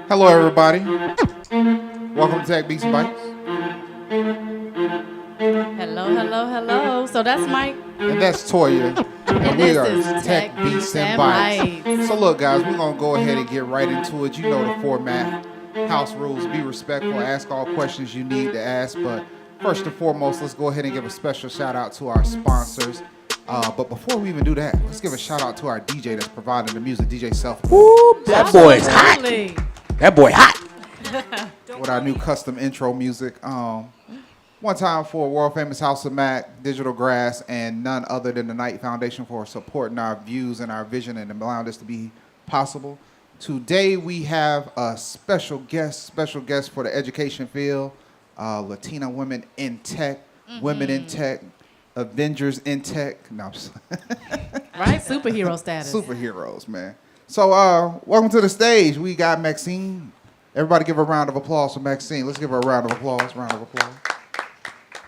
Hello, everybody. Welcome to Tech Beats and Bytes. Hello, hello, hello. So that's Mike. And that's Toya. And we are Tech Beats and Bytes. So look, guys, we're going to go ahead and get right into it. You know the format. House rules. Be respectful. Ask all questions you need to ask. But first and foremost, let's go ahead and give a special shout out to our sponsors. But before we even do that, let's give a shout out to our DJ that's providing the music, DJ Self. Woo, that boy's hot. That boy hot. With our new custom intro music. One time for world famous House of Mac, Digital Grass, and none other than the Knight Foundation for supporting our views and our vision and allowing this to be possible. Today we have a special guest for the education field, Latina women in tech, women in tech, Avengers in tech. No, I'm just Right, superhero status. Superheroes, man. So welcome to the stage. We got Maxeme. Everybody give a round of applause for Maxeme. Let's give her a round of applause.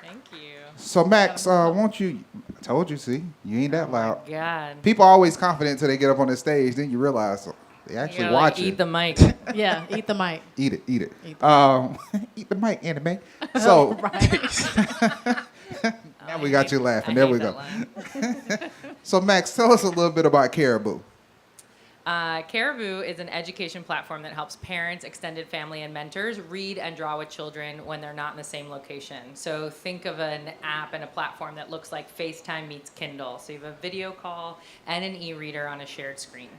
Thank you. So Max, won't you? I told you, see, you ain't that loud. God. People are always confident until they get up on the stage. Then you realize they actually watch it. Eat the mic. Yeah, eat the mic. Eat it. Eat the Eat the mic, anime. So now we got you laughing. There we go. So Max, tell us a little bit about Caribu. Caribu is an education platform that helps parents, extended family, and mentors read and draw with children when they're not in the same location. So think of an app and a platform that looks like FaceTime meets Kindle. So you have a video call and an e-reader on a shared screen.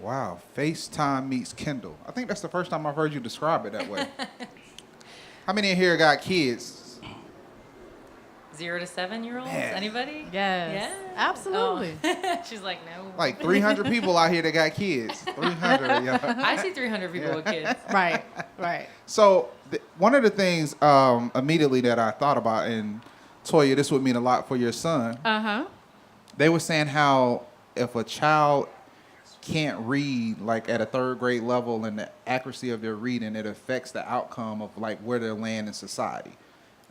Wow, FaceTime meets Kindle. I think that's the first time I've heard you describe it that way. How many in here got kids? 0 to 7-year-olds? Man. Anybody? Yes. Yeah. Absolutely. Oh. She's like, no. Like 300 people out here that got kids. 300, yeah. I see 300 people with kids. Right. So one of the things immediately that I thought about, and Toya, this would mean a lot for your son. They were saying how if a child can't read like at a third grade level and the accuracy of their reading, it affects the outcome of like where they land in society.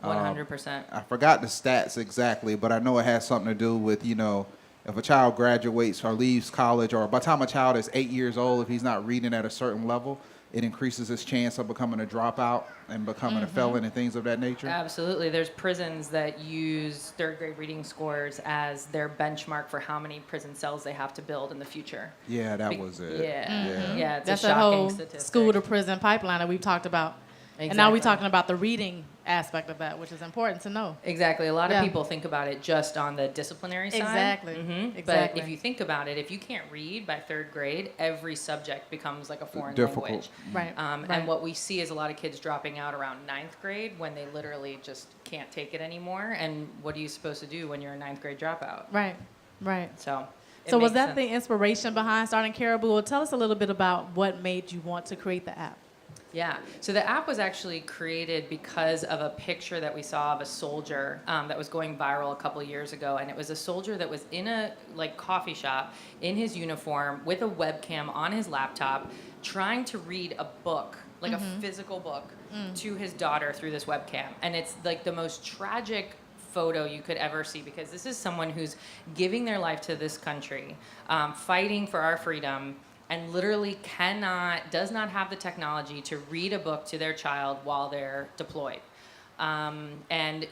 100%. I forgot the stats exactly, but I know it has something to do with, you know, if a child graduates or leaves college, or by the time a child is 8 years old, if he's not reading at a certain level, it increases his chance of becoming a dropout and becoming a felon and things of that nature. Absolutely. There's prisons that use third grade reading scores as their benchmark for how many prison cells they have to build in the future. Yeah, that was it. Yeah, it's That's a the shocking whole statistic. school to prison pipeline that we've talked about. Exactly. And now we're talking about the reading aspect of that, which is important to know. Exactly. A lot of people think about it just on the disciplinary side. Exactly. But if you think about it, if you can't read by third grade, every subject becomes like a foreign language. Right. And what we see is a lot of kids dropping out around ninth grade when they literally just can't take it anymore. And what are you supposed to do when you're a ninth grade dropout? Right. So was that the inspiration behind starting Caribu? Well, tell us a little bit about what made you want to create the app. Yeah, so the app was actually created because of a picture that we saw of a soldier that was going viral a couple of years ago, and it was a soldier that was in a coffee shop in his uniform with a webcam on his laptop, trying to read a book, like a physical book, to his daughter through this webcam, and it's like the most tragic photo you could ever see, because this is someone who's giving their life to this country, fighting for our freedom, and literally does not have the technology to read a book to their child while they're deployed. And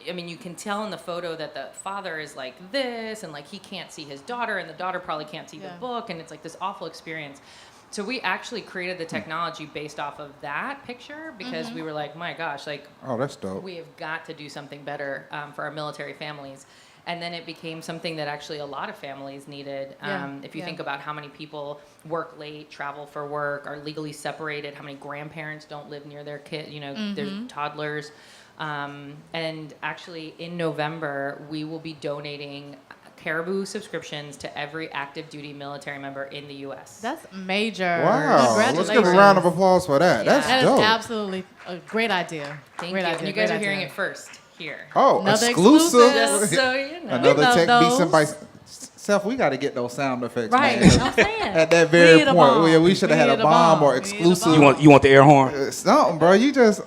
I mean, you can tell in the photo that the father is like this, and like he can't see his daughter, and the daughter probably can't see the book, and it's like this awful experience. So we actually created the technology based off of that picture, because we were like, my gosh, like, oh, that's dope. We have got to do something better for our military families. And then it became something that actually a lot of families needed. If you think about how many people work late, travel for work, are legally separated, how many grandparents don't live near their kid, their toddlers. And actually in November, we will be donating Caribu subscriptions to every active duty military member in the U.S. That's major. Wow. Let's give a round of applause for that. That's that dope. Is absolutely a great idea. Thank great you. Idea. And you guys are hearing it first here. Oh, Another exclusive. Just so you know. Another Tech Beats and Bytes Seth, we got to get those sound effects, Right. man. I'm saying. At that very need a point, bomb. we should have had need a bomb or We need a exclusive. bomb. You want the air horn? Something, bro.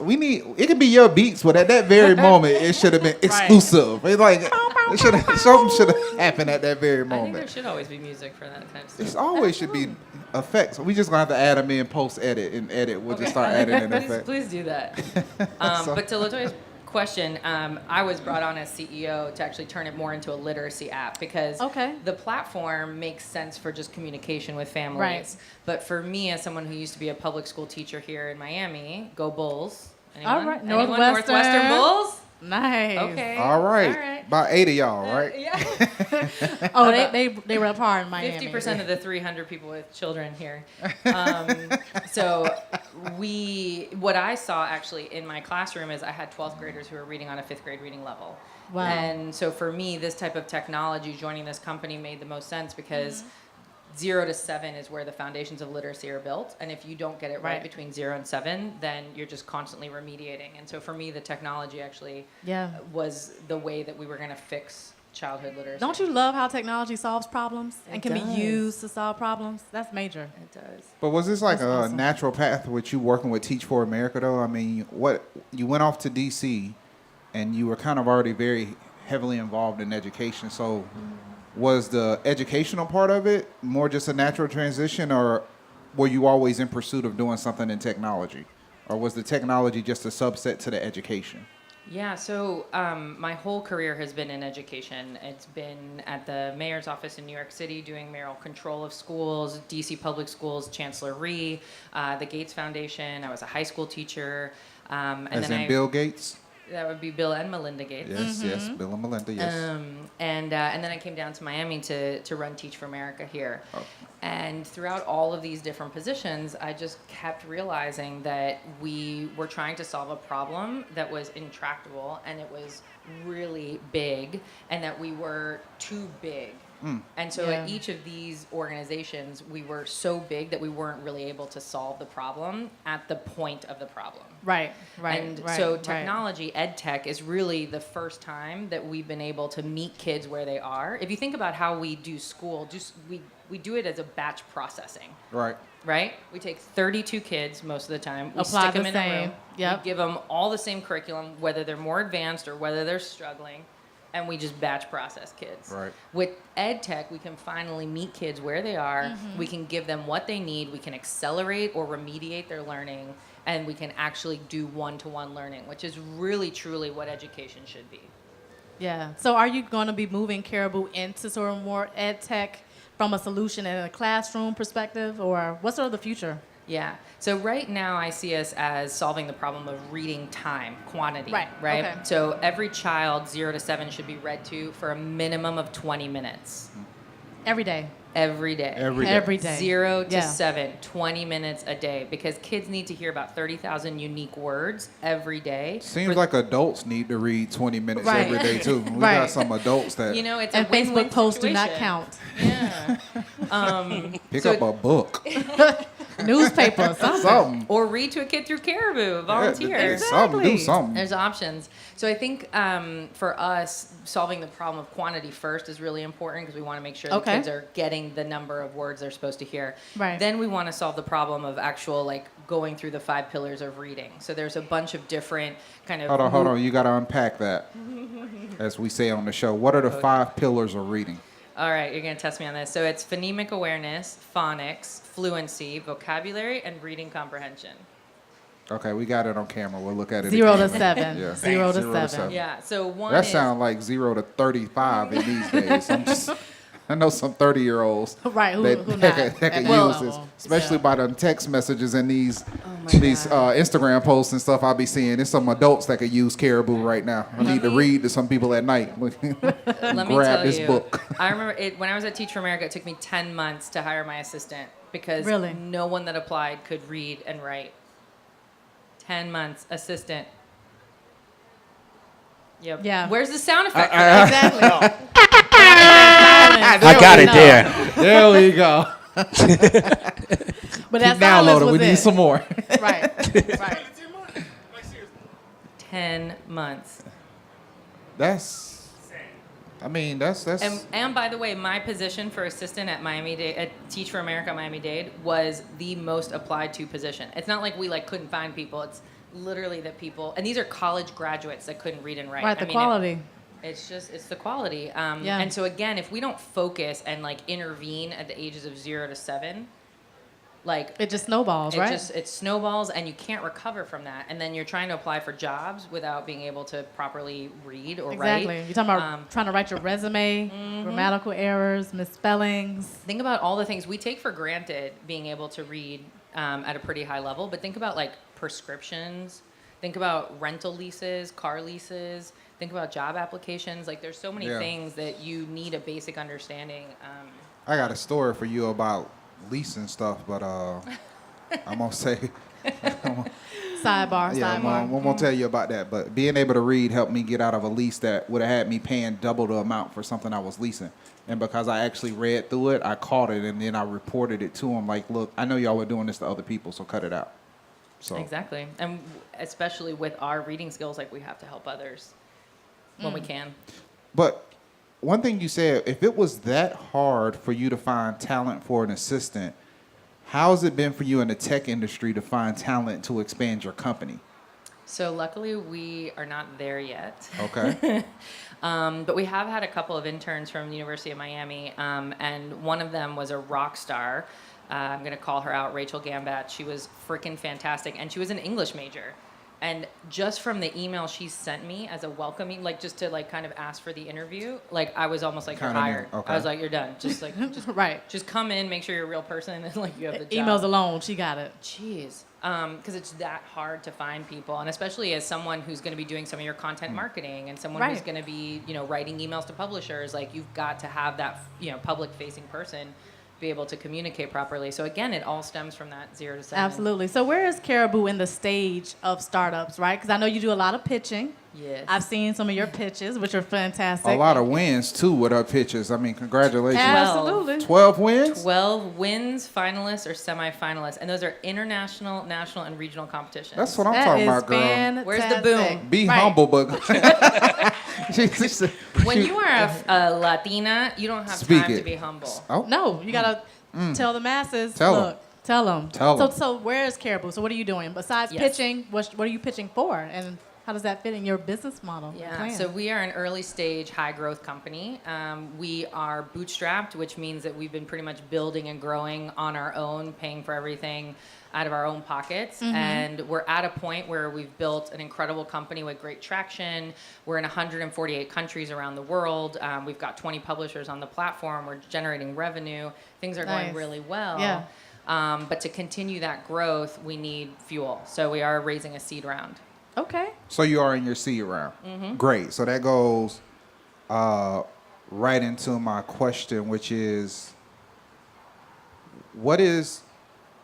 We need. It could be your beats, but at that very moment, it should have been exclusive. It's like something should have happened at that very I think there moment. should always be music for that kind of stuff. It's always should be effects. We just gonna have to add them in post edit and edit. We'll just start adding in effects. Please do that. So- But to Latoya's question, I was brought on as CEO to actually turn it more into a literacy app because the platform makes sense for just communication with families. Right. But for me, as someone who used to be a public school teacher here in Miami, go Bulls. Anyone? All right, Anyone? Northwestern. Northwestern Bulls? Nice. Okay. All right. All right. About 8 of y'all, right? Yeah. Oh, they rep hard in Miami. 50% of the 300 people with children here. So what I saw actually in my classroom is I had 12th graders who were reading on a 5th grade reading level. Wow. And so for me, this type of technology, joining this company made the most sense because 0 to 7 is where the foundations of literacy are built. And if you don't get it right between 0 and 7, then you're just constantly remediating. And so for me, the technology actually was the way that we were going to fix childhood literacy. Don't you love how technology solves problems and It can does. be used to solve problems? That's major. It does. But was this like That's a awesome. natural path with you working with Teach for America, though? I mean, you went off to D.C. and you were kind of already very heavily involved in education. So was the educational part of it more just a natural transition, or were you always in pursuit of doing something in technology? Or was the technology just a subset to the education? Yeah, so my whole career has been in education. It's been at the mayor's office in New York City doing mayoral control of schools, DC Public Schools, Chancellor Rhee, the Gates Foundation. I was a high school teacher. As in Bill Gates? That would be Bill and Melinda Gates. Yes, yes, Bill and Melinda, yes. And then I came down to Miami to run Teach for America here. Oh. And throughout all of these different positions, I just kept realizing that we were trying to solve a problem that was intractable and it was really big and that we were too big. And so at each of these organizations, we were so big that we weren't really able to solve the problem at the point of the problem. Right. And so technology, ed tech, is really the first time that we've been able to meet kids where they are. If you think about how we do school, we do it as a batch processing. Right? We take 32 kids most of the time. We Apply stick them the in a same. room. Yep. We give them all the same curriculum, whether they're more advanced or whether they're struggling. And we just batch process kids. Right. With ed tech, we can finally meet kids where they are. We can give them what they need. We can accelerate or remediate their learning. And we can actually do one-to-one learning, which is really, truly what education should be. Yeah. So are you going to be moving Caribu into sort of more ed tech from a solution and a classroom perspective, or what's sort of the future? Yeah. So right now I see us as solving the problem of reading time, quantity. Right. Okay. So every child 0 to 7 should be read to for a minimum of 20 minutes. Every day. Every day. Every day. 0 to 7, 20 minutes a day. Because kids need to hear about 30,000 unique words every day. Seems like adults need to read 20 minutes Right. every day, too. We Right. got some adults that You know, it's And a win-win Facebook posts do not situation. count. Yeah. pick so- up a book. Newspaper, something. Something. Or read to a kid through Caribou, volunteer. Yeah, something, do Exactly. something. There's options. So I think for us, solving the problem of quantity first is really important because we want to make sure the Okay. kids are getting the number of words they're supposed to hear. Right. Then we want to solve the problem of actual going through the 5 pillars of reading. So there's a bunch of different kind of Hold on. You got to unpack that, as we say on the show. What are the 5 pillars of reading? All right, you're going to test me on this. So it's phonemic awareness, phonics, fluency, vocabulary, and reading comprehension. Okay, we got it on camera. We'll look at it 0 to again. 7. Yeah. 0 to 0 to 7. 7. Yeah, so one That is... sounds like 0 to 35 in these days. I know some 30-year-olds Right, who that not can at that use this, level. especially Yeah. by them text messages and these my God. Instagram posts and stuff I'll be seeing. There's some adults that could use Caribou right now. I need to read to some people at night. Let me Grab tell this you, book. I remember when I was at Teach for America, it took me 10 months to hire my assistant because Really? no one that applied could read and write. 10 months, assistant. Yep. Yeah. Where's the sound effect? for that? Exactly. I got it No. there. There we go. But Keep that silence downloading. was We need it. some more. Right. 10 months. That's I mean, that's And by the way, my position for assistant at Miami-Dade, at Teach for America Miami-Dade, was the most applied to position. It's not like we couldn't find people. It's literally that people, and these are college graduates that couldn't read and write. Right, the quality. It's the quality. Yeah. And so again, if we don't focus and intervene at the ages of 0 to 7, it just snowballs, right? It snowballs, and you can't recover from that. And then you're trying to apply for jobs without being able to properly read or write. Exactly. You're talking about trying to write your resume, grammatical errors, misspellings. Think about all the things we take for granted, being able to read at a pretty high level. But think about prescriptions. Think about rental leases, car leases. Think about job applications. There's so many things that you need a basic understanding. I got a story for you about leasing stuff, but I'm gonna say. Sidebar. I'm gonna tell you about that. But being able to read helped me get out of a lease that would have had me paying double the amount for something I was leasing. And because I actually read through it, I caught it, and then I reported it to them. Look, I know y'all were doing this to other people, so cut it out. So Exactly. And especially with our reading skills, we have to help others when we can. But one thing you said, if it was that hard for you to find talent for an assistant, how has it been for you in the tech industry to find talent to expand your company? So luckily, we are not there yet. Okay. But we have had a couple of interns from the University of Miami, and one of them was a rock star. I'm going to call her out, Rachel Gambat. She was freaking fantastic, and she was an English major. And just from the email she sent me as a welcoming, just to kind of ask for the interview, I was almost you're hired. Okay. I was you're done. Just right. Just come in, make sure you're a real person, and you have the job. Emails alone, she got it. Jeez. Because it's that hard to find people, and especially as someone who's going to be doing some of your content marketing and someone who's going to be, writing emails to publishers, you've got to have that, public-facing person be able to communicate properly. So again, it all stems from that 0 to 7. Absolutely. So where is Caribu in the stage of startups, right? Because I know you do a lot of pitching. Yes. I've seen some of your pitches, which are fantastic. A lot of wins, too, with our pitches. I mean, congratulations. Absolutely. 12 wins? 12 wins, finalists, or semi-finalists. And those are international, national, and regional competitions. That's what I'm talking about, girl. Fantastic. Where's the boom? Be Right. humble, but... When you are a Latina, you don't have Speak time it. to be humble. Oh. No, you got to tell the masses. Tell 'em. Look, tell them. Tell 'em. So where is Caribu? So what are you doing? Besides Yes. pitching, what are you pitching for? And how does that fit in your business model? Yeah, plan? so we are an early stage, high growth company. We are bootstrapped, which means that we've been pretty much building and growing on our own, paying for everything out of our own pockets. And we're at a point where we've built an incredible company with great traction. We're in 148 countries around the world. We've got 20 publishers on the platform. We're generating revenue. Things are going Nice. really well. Yeah. But to continue that growth, we need fuel. So we are raising a seed round. Okay. So you are in your seed round. Great. So that goes right into my question, which is,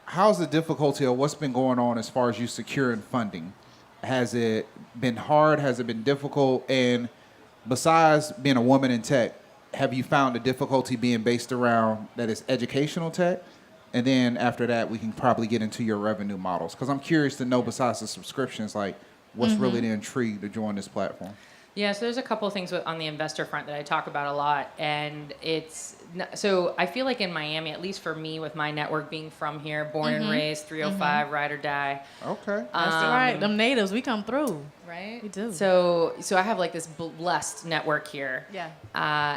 how's the difficulty, or what's been going on as far as you securing funding? Has it been hard? Has it been difficult? And besides being a woman in tech, have you found the difficulty being based around that it's educational tech? And then after that, we can probably get into your revenue models. Because I'm curious to know, besides the subscriptions, what's really the intrigue to join this platform? Yeah, so there's a couple of things on the investor front that I talk about a lot, and so I feel like in Miami, at least for me, with my network being from here, born and raised, 305, ride or die. Okay. That's right. Them natives, we come through. Right? We do. So I have this blessed network here. Yeah.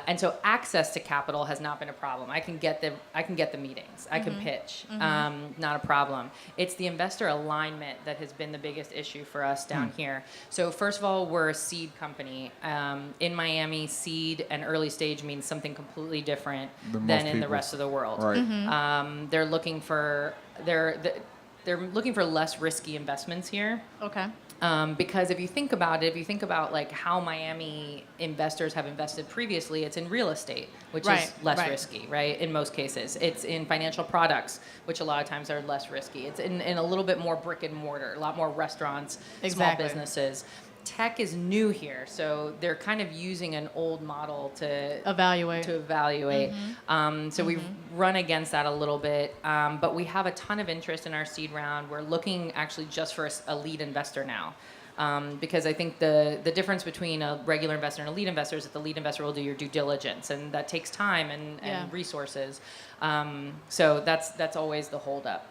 And so access to capital has not been a problem. I can get the meetings. I can pitch. Not a problem. It's the investor alignment that has been the biggest issue for us down here. So first of all, we're a seed company. In Miami, seed and early stage means something completely different than in the rest of the world. Right. They're looking for less risky investments here. Okay. Because if you think about how Miami investors have invested previously, it's in real estate, which is less risky, right? In most cases, it's in financial products, which a lot of times are less risky. It's in a little bit more brick and mortar, a lot more restaurants, small businesses. Tech is new here, so they're kind of using an old model to evaluate. So we've run against that a little bit, but we have a ton of interest in our seed round. We're looking actually just for a lead investor now. Because I think the difference between a regular investor and a lead investor is that the lead investor will do your due diligence, and that takes time and resources. So that's always the holdup.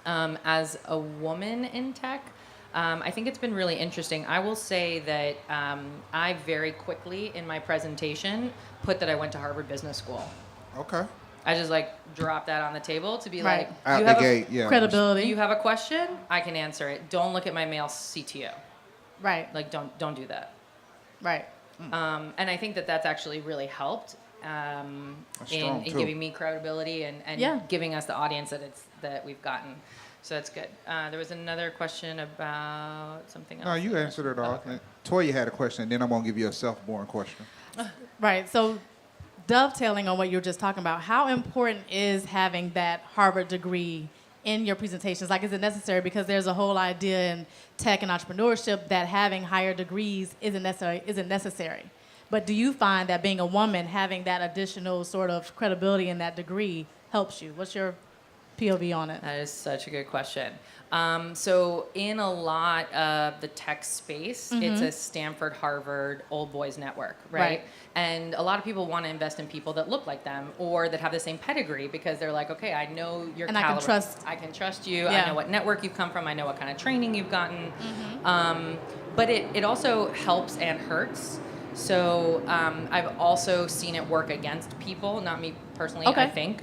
As a woman in tech, I think it's been really interesting. I will say that I very quickly in my presentation put that I went to Harvard Business School. Okay. I just drop that on the table to be Right. Out you the have gate, yeah. Credibility. you have a question, I can answer it. Don't look at my male CTO. Right. Don't do that. Right. And I think that that's actually really helped in giving me credibility and giving us the audience that we've gotten. So that's good. There was another question about something else. No, you answered it all. Okay. Toya had a question, then I'm going to give you a self-born question. Right. So dovetailing on what you were just talking about, how important is having that Harvard degree in your presentations? Is it necessary? Because there's a whole idea in tech and entrepreneurship that having higher degrees isn't necessary. But do you find that being a woman, having that additional sort of credibility in that degree helps you? What's your POV on it? That is such a good question. So in a lot of the tech space, it's a Stanford, Harvard, old boys network, right? And a lot of people want to invest in people that look like them or that have the same pedigree because they're like, okay, I know your and caliber. I can trust you. Yeah. I know what network you've come from. I know what kind of training you've gotten. But it also helps and hurts. So I've also seen it work against people, not me personally, I think.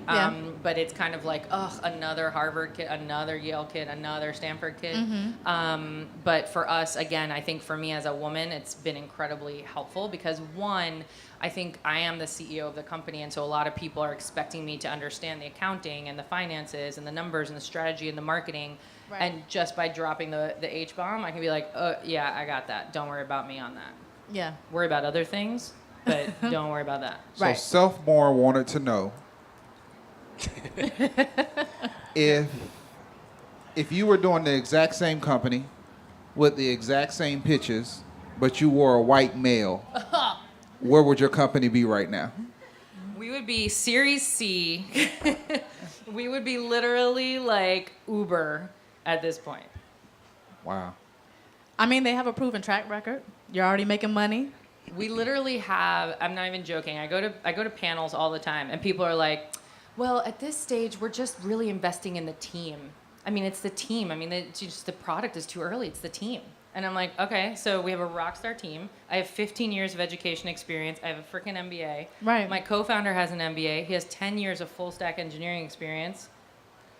But it's kind of like, another Harvard kid, another Yale kid, another Stanford kid. But for us, again, I think for me as a woman, it's been incredibly helpful because one, I think I am the CEO of the company, and so a lot of people are expecting me to understand the accounting and the finances and the numbers and the strategy and the marketing. Right. And just by dropping the H-bomb, I can be like, yeah, I got that. Don't worry about me on that. Yeah. Worry about other things, but don't worry about that. So Right. Self-born wanted to know if you were doing the exact same company with the exact same pitches, but you were a white male, where would your company be right now? We would be Series C. We would be literally like Uber at this point. Wow. I mean, they have a proven track record. You're already making money. We literally have, I'm not even joking, I go to panels all the time and people are like, well, at this stage, we're just really investing in the team. I mean, it's the team. I mean, the product is too early. It's the team. And I'm like, okay, so we have a rock star team. I have 15 years of education experience. I have a freaking MBA. Right. My co-founder has an MBA. He has 10 years of full stack engineering experience.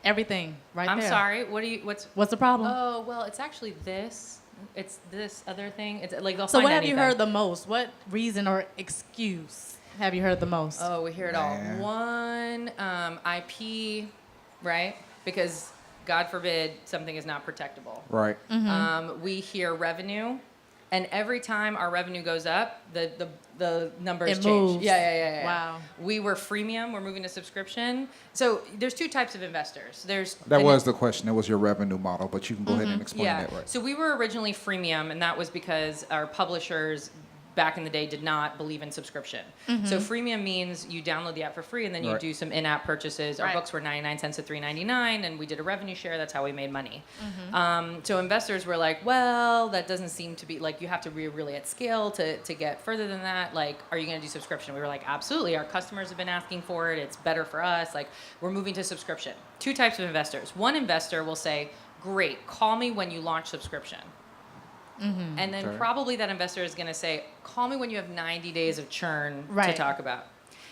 Everything right I'm there. sorry. What's the problem? Oh, well, it's actually this. It's this other thing. It's like they'll So find what have anything. you heard the most? What reason or excuse have you heard the most? Oh, we hear it all. Man. One, IP, right? Because God forbid something is not protectable. Right. We hear revenue, and every time our revenue goes up, the numbers It change. moves. Yeah. Wow. We were freemium. We're moving to subscription. So there's two types of investors. That was the question. It was your revenue model, but you can go ahead and explain that right. So we were originally freemium, and that was because our publishers back in the day did not believe in subscription. So freemium means you download the app for free and then you do some in-app purchases. Our Right. books were 99 cents to $3.99 and we did a revenue share. That's how we made money. So investors were like, well, that doesn't seem to be like you have to be really at scale to get further than that. Like, are you going to do subscription? We were like, absolutely. Our customers have been asking for it. It's better for us. Like, we're moving to subscription. Two types of investors. One investor will say, great, call me when you launch subscription. And then probably that investor is going to say, call me when you have 90 days of churn to talk about.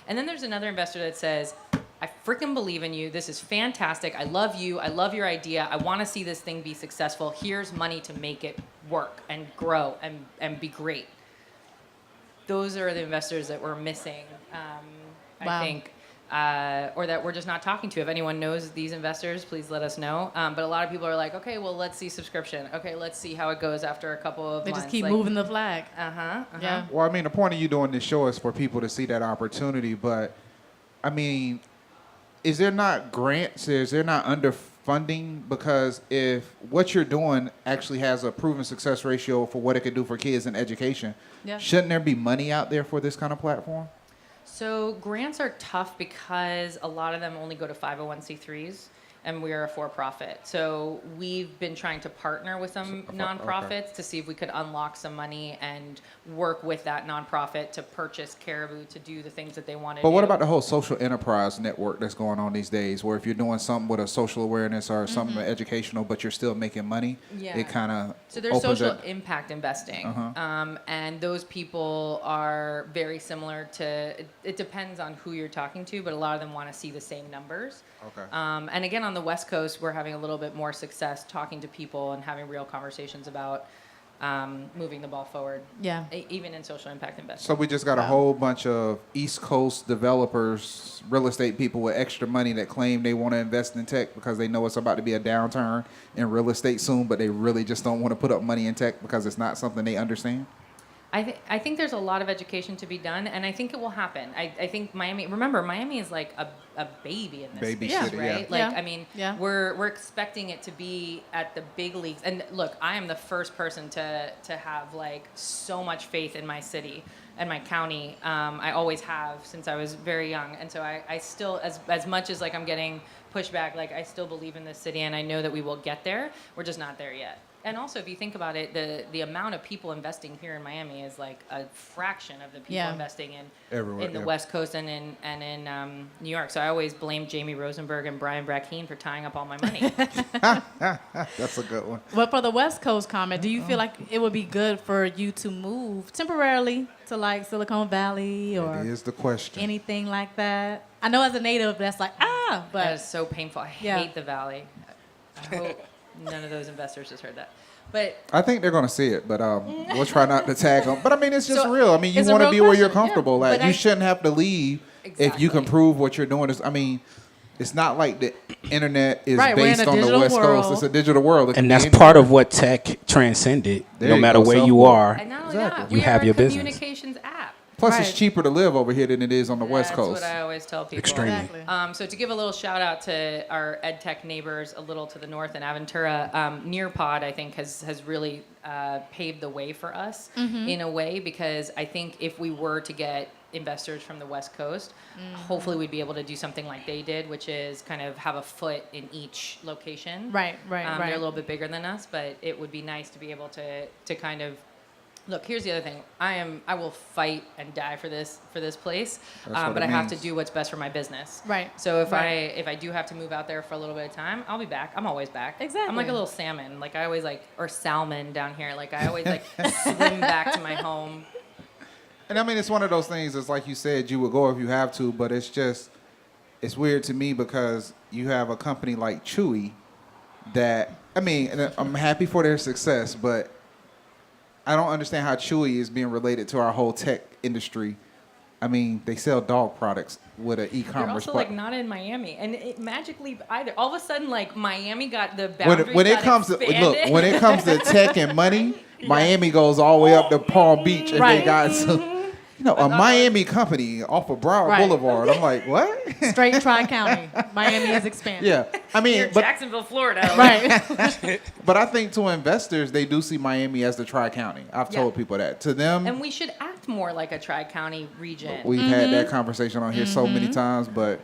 And then there's another investor that says, I freaking believe in you. This is fantastic. I love you. I love your idea. I want to see this thing be successful. Here's money to make it work and grow and be great. Those are the investors that we're missing, I think. Or that we're just not talking to. If anyone knows these investors, please let us know. But a lot of people are like, okay, well, let's see subscription. Okay, let's see how it goes after a couple of They months. just keep moving the flag. Yeah. Well, I mean, the point of you doing this show is for people to see that opportunity. But, I mean, is there not grants? Is there not underfunding? Because if what you're doing actually has a proven success ratio for what it could do for kids in education, shouldn't there be money out there for this kind of platform? So grants are tough because a lot of them only go to 501c3s. and we are a for-profit. So we've been trying to partner with some nonprofits to see if we could unlock some money and work with that nonprofit to purchase Caribu to do the things that they want to do. But what about the whole social enterprise network that's going on these days, where if you're doing something with a social awareness or something educational, but you're still making money, it kind of So there's social impact investing, and those people are very similar to. It depends on who you're talking to, but a lot of them want to see the same numbers. Okay. And again, on the West Coast, we're having a little bit more success talking to people and having real conversations about moving the ball forward. Yeah. Even in social impact investing. So we just got a whole bunch of East Coast developers, real estate people with extra money that claim they want to invest in tech because they know it's about to be a downturn in real estate soon, but they really just don't want to put up money in tech because it's not something they understand. I think there's a lot of education to be done, and I think it will happen. I think Miami is like a baby in this Baby space, city, right? yeah. Like, Yeah. I mean, Yeah. we're expecting it to be at the big leagues. And look, I am the first person to have like so much faith in my city and my county. I always have since I was very young, and so I still, as much as like I'm getting pushback, like I still believe in this city, and I know that we will get there. We're just not there yet. And also, if you think about it, the amount of people investing here in Miami is like a fraction of the people investing Everywhere, in the yeah. West Coast and in New York. So I always blame Jamie Rosenberg and Brian Brackeen for tying up all my money. That's a good one. But for the West Coast comment, do you feel like it would be good for you to move temporarily to like Silicon Valley or That is the question. anything like that? I know as a native, that's like, That but is so painful. I Yeah. hate the Valley. I hope none of those investors just heard that. But I think they're going to see it, but we'll try not to tag them. But I mean, it's just So, real. I mean, you it's a want to real be where you're question, yeah. comfortable. Like, But you I- shouldn't have to leave if you can Exactly. prove what you're doing. I mean, it's not like the internet is Right, we're in based a on the digital West Coast. world. It's a digital world. It can And be that's anywhere. part of what tech transcended. There No you matter go, where you self-work. are, and not only Exactly. that, You we have are your a business. communications app. Plus, Right. it's cheaper to live over here than it is on the West Coast. That's what I always tell people. Extremely. exactly. So to give a little shout out to our ed tech neighbors a little to the north in Aventura, Nearpod I think has really paved the way for us in a way, because I think if we were to get investors from the West Coast, hopefully we'd be able to do something like they did, which is kind of have a foot in each location. Right. They're a little bit bigger than us, but it would be nice to be able to kind of look. Here's the other thing: I will fight and die for this place, That's what but it I have to means. do what's best for my business. Right. So if Right. I do have to move out there for a little bit of time, I'll be back. I'm always back. Exactly. I'm like a little salmon. Like I always or salmon down here. Like I always swim back to my home. And I mean, it's one of those things. It's like you said, you would go if you have to, but it's weird to me because you have a company like Chewy that, I mean, and I'm happy for their success, but I don't understand how Chewy is being related to our whole tech industry. I mean, they sell dog products with an You're e-commerce. also like not in Miami, and it magically either. All of a sudden, like Miami got the when, boundaries. when it got comes to expanded. when it comes to tech and money, Miami goes all the way up to Palm Beach, and Right. they got some, a Miami company off of Broward Right. Boulevard. I'm like, what? Straight Tri-County. Miami is expanding. Yeah, I mean, You're but Jacksonville, Florida. Right. but I think to investors, they do see Miami as the Tri-County. I've told people that. To them, And we should act more like a tri-county region. we've had that conversation on here so many times. But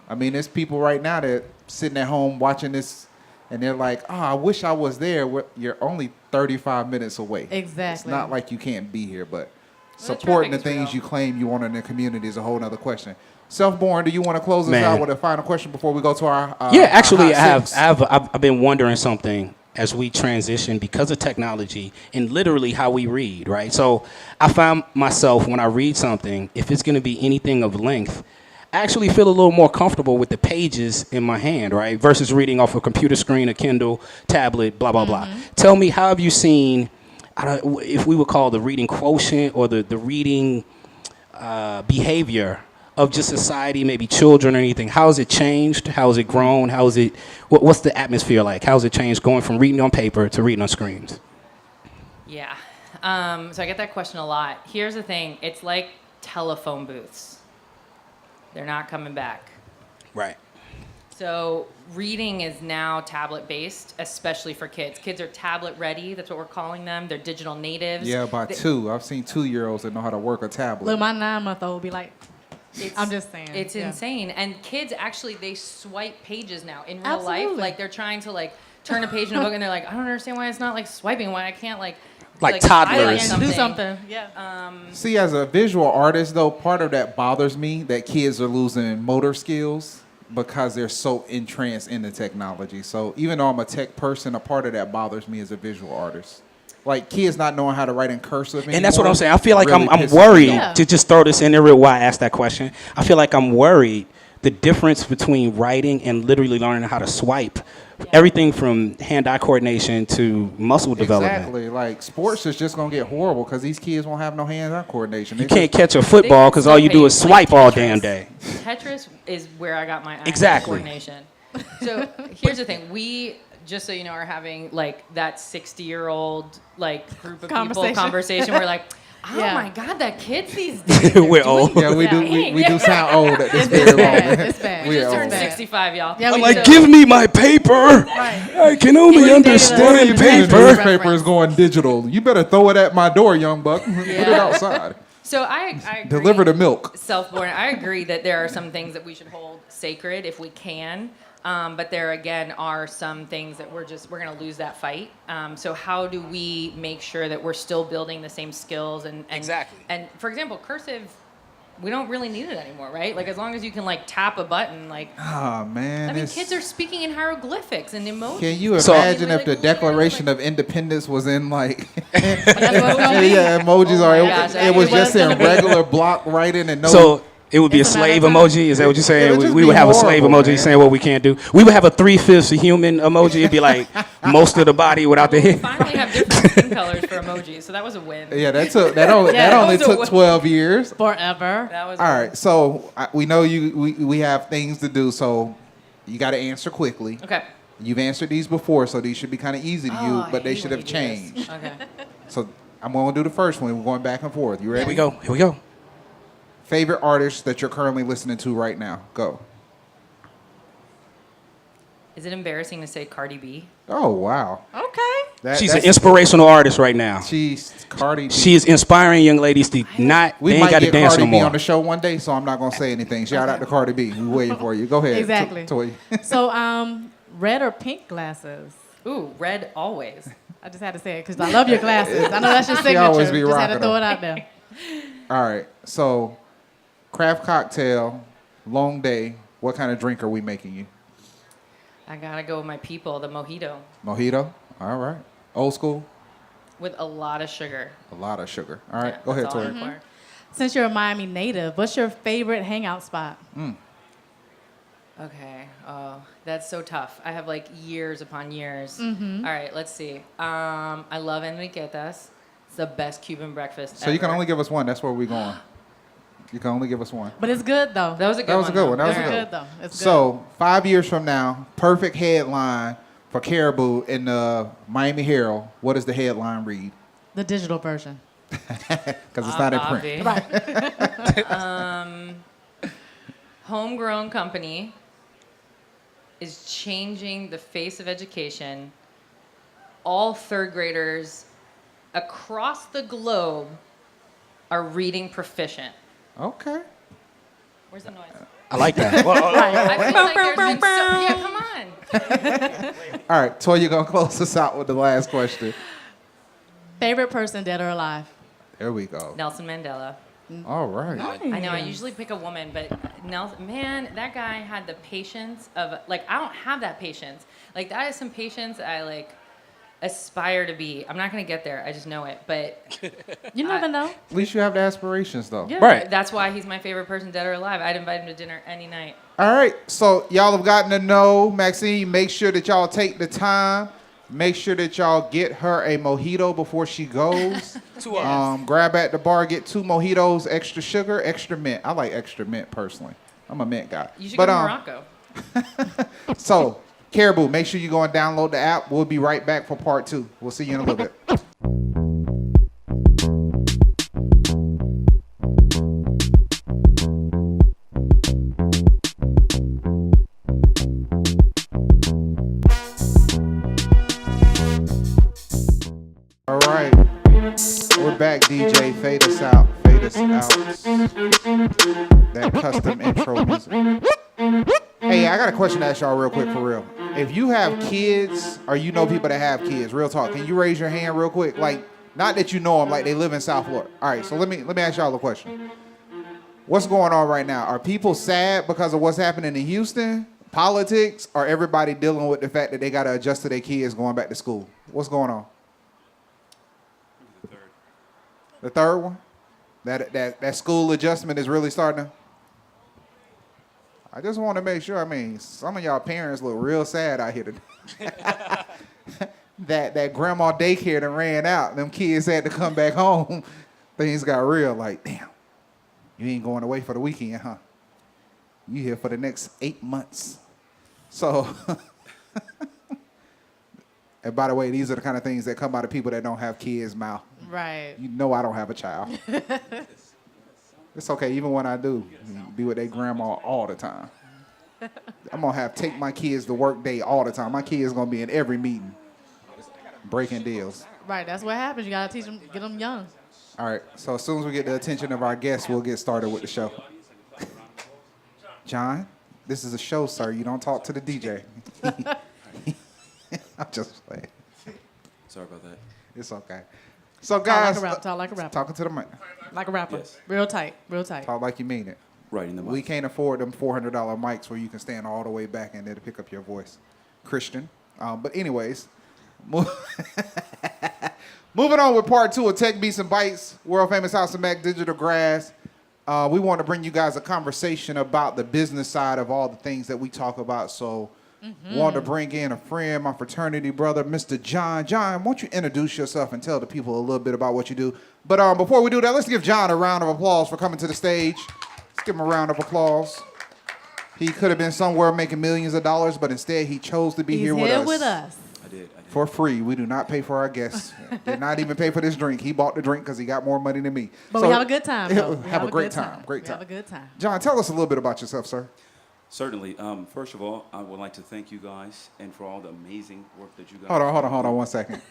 I mean, there's people right now that sitting at home watching this, and they're like, "Oh, I wish I was there." You're only 35 minutes away. Exactly. It's not like you can't be here, but the supporting the traffic is things real. you claim you want in the community is a whole other question. Self-born, do you want to close us Man. out with a final question before we go to our yeah, our actually, hot six? I've been wondering something as we transition because of technology and literally how we read, right? So I find myself when I read something, if it's going to be anything of length, I actually feel a little more comfortable with the pages in my hand, right? Versus reading off a computer screen, a Kindle, tablet, blah, blah, blah. Tell me, how have you seen, if we would call the reading quotient or the reading behavior of just society, maybe children or anything? How has it changed? How has it grown? What's the atmosphere like? How has it changed going from reading on paper to reading on screens? Yeah. So I get that question a lot. Here's the thing. It's like telephone booths. They're not coming back. Right. So reading is now tablet-based, especially for kids. Kids are tablet-ready. That's what we're calling them. They're digital natives. Yeah, about They- 2. I've seen 2-year-olds that know how to work a tablet. Look, my 9-month-old be like, I'm just saying. It's yeah. insane. And kids actually, they swipe pages now in real life. Absolutely. Like they're trying to like turn a page in a book and they're like, I don't understand why it's not like swiping, why I can't like toddlers. highlight Do something. Yeah. See, as a visual artist, though, part of that bothers me that kids are losing motor skills because they're so entranced in the technology. So even though I'm a tech person, a part of that bothers me as a visual artist. Like kids not knowing how to write in cursive anymore. And that's what I'm saying. I feel like really I'm pisses me worried Yeah. to just throw this in there real why I asked that question. I feel like I'm worried the difference between writing and literally learning how to swipe. Everything from hand-eye coordination to muscle development. Exactly. Like sports is just gonna get horrible because these kids won't have no hands-on coordination. You can't catch a football because all you do is swipe all damn day. Tetris is where I got my eye Exactly. coordination. So here's the thing. We, just so you know, are having like that 60-year-old like group of people conversation where like, oh Yeah. my God, that kids these days. they're We're doing old. Yeah, we do. We do sound old at this very moment. It's bad. We Just are turned old. 65, y'all. Yeah, I'm we like, do. give me my paper. Right. I can only One of understand the The paper. newspaper is going digital. You better throw it at my door, young buck. Put it outside. So I agree. Deliver the milk. Self-born. I agree that there are some things that we should hold sacred if we can. But there again are some things that we're going to lose that fight. So how do we make sure that we're still building the same skills and Exactly. And for example, cursive, we don't really need it anymore, right? Like as long as you can like tap a button, like Oh man. I mean, it's- kids are speaking in hieroglyphics and emojis. Can you So- imagine Really if the cool, Declaration of Independence was in like That's what's gonna be. yeah, emojis Oh are my gosh, it was it just was in gonna be. regular block writing and no So it would be It's a a matter slave of time. emoji? Is that what you're It saying? would We just would be have a slave horrible, emoji man. saying what we can't do. We would have a 3/5 human emoji. It'd be like most of the body without the We head. finally have different skin colors for emojis, so that was a win. Yeah, that only Yeah, that only that was a took wa- 12 years. Forever. That was All right, so we know we have things to do, so you got to answer quickly. Okay. You've answered these before, so these should be kind of easy to Oh, you, I but they hate should when have we do this. changed. Okay. So I'm going to do the first one. We're going back and forth. You ready? Here we go. Here we go. Favorite artist that you're currently listening to right now? Go. Is it embarrassing to say Cardi B? Oh wow. Okay. She's an inspirational artist right now. She's Cardi B. She is inspiring young ladies to not, We they ain't might got to get dance Cardi no B more. on the show one day, so I'm not gonna say anything. Shout out to Cardi B. We waiting for you. Go ahead. Exactly. Toy. So, red or pink glasses? Ooh, red always. I just had to say it because I love your glasses. I know that's your signature. always be just had to rocking throw them. it out there. All right. So, craft cocktail, long day. What kind of drink are we making you? I gotta go with my people, the mojito, Mojito. All right. Old school. with a lot of sugar. A lot of sugar. All right. Yeah, Go ahead, that's all I Tori. require. Since you're a Miami native, what's your favorite hangout spot? Okay. Oh, that's so tough. I have like years upon years. Mm-hmm. All right, let's see. I love Enriqueta's. It's the best Cuban breakfast So you can ever. only give us one. That's where we're going. You can only give us one. But it's good though. That was a good That was one. a good though. one. That was a it's good good one. though. It's good. So 5 years from now, perfect headline for Caribou in the Miami Herald. What does the headline read? The digital version. Because it's not in print. Right. Homegrown company is changing the face of education. All third graders across the globe are reading proficient. Okay. Where's the noise? I like that. I feel like there's been so, yeah, come on. All right, Toy, you're going to close us out with the last question. Favorite person, dead or alive? There we go. Nelson Mandela. All right. I know I usually pick a woman, but Nelson, man, that guy had the patience of, like, I don't have that patience. Like, that is some patience I, like, aspire to be. I'm not going to get there. I just know it. But You never know. At least you have the aspirations, though. Yeah. Right. that's why he's my favorite person, dead or alive. I'd invite him to dinner any night. All right, so y'all have gotten to know Maxeme. Make sure that y'all take the time. Make sure that y'all get her a mojito before she goes. Grab at the bar, get 2 mojitos, extra sugar, extra mint. I like extra mint personally. I'm a mint guy. You should go to Morocco. So, Caribou, make sure you go and download the app. We'll be right back for part 2. We'll see you in a little bit. All right. We're back, DJ. Fade us out. Fade fade us out. That custom intro music. Hey, I got a question to ask y'all real quick, for real. If you have kids, or you know people that have kids, real talk, can you raise your hand real quick? Like, not that you know them, like they live in South Florida. All right, so let me ask y'all a question. What's going on right now? Are people sad because of what's happening in Houston? Politics? Or everybody dealing with the fact that they got to adjust to their kids going back to school? What's going on? The third one? That school adjustment is really starting to... I just want to make sure. I mean, some of y'all parents look real sad out here today. that grandma daycare that ran out. Them kids had to come back home. Things got real. Like, damn, you ain't going away for the weekend, huh? You here for the next 8 months. So, and by the way, these are the kind of things that come out of people that don't have kids' mouth. Right. You know I don't have a child. It's okay, even when I do, be with their grandma all the time. I'm going to take my kids to work day all the time. My kids going to be in every meeting, breaking deals. Right, that's what happens. You got to teach them, get them young. All right, so as soon as we get the attention of our guests, we'll get started with the show. John, this is a show, sir. You don't talk to the DJ. I'm just playing. Sorry about that. It's okay. So, guys, Talk like a rapper. talking to the mic. Like a rapper. Yes. Real tight. Real tight. Talk like you mean it. Right in the mic. We can't afford them $400 mics where you can stand all the way back and it'll pick up your voice. Christian. But anyways, moving on with part 2 of Tech Beats and Bytes, world famous House of Mac Digital Grass. We want to bring you guys a conversation about the business side of all the things that we talk about. So wanted to bring in a friend, my fraternity brother, Mr. John. John, why don't you introduce yourself and tell the people a little bit about what you do. But before we do that, let's give John a round of applause for coming to the stage. Let's give him a round of applause. He could have been somewhere making millions of dollars, but instead he chose to be here with us. I did. For free. We do not pay for our guests. Did not even pay for this drink. He bought the drink because he got more money than me. But So- we have a good time, though. We have a great good time. Great We time. have a good time. John, tell us a little bit about yourself, sir. Certainly. First of all, I would like to thank you guys and for all the amazing work that you guys Hold on 1 second.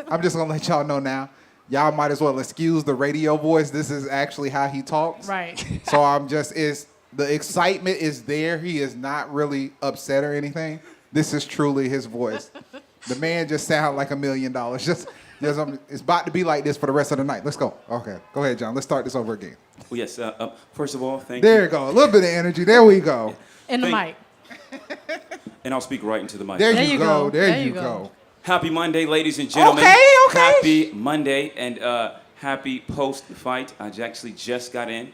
I'm just going to let y'all know now. Y'all might as well excuse the radio voice. This is actually how he talks. Right. So the excitement is there. He is not really upset or anything. This is truly his voice. The man just sounds like $1 million. Just it's about to be like this for the rest of the night. Let's go. Okay. Go ahead, John. Let's start this over again. Well, yes. First of all, thank you. There you go. A little bit of energy. There we go. In the Thank- mic. And I'll speak right into the mic. There you go. There There you you go. go. Happy Monday, ladies and gentlemen. Okay. Happy Monday and happy post-fight. I actually just got in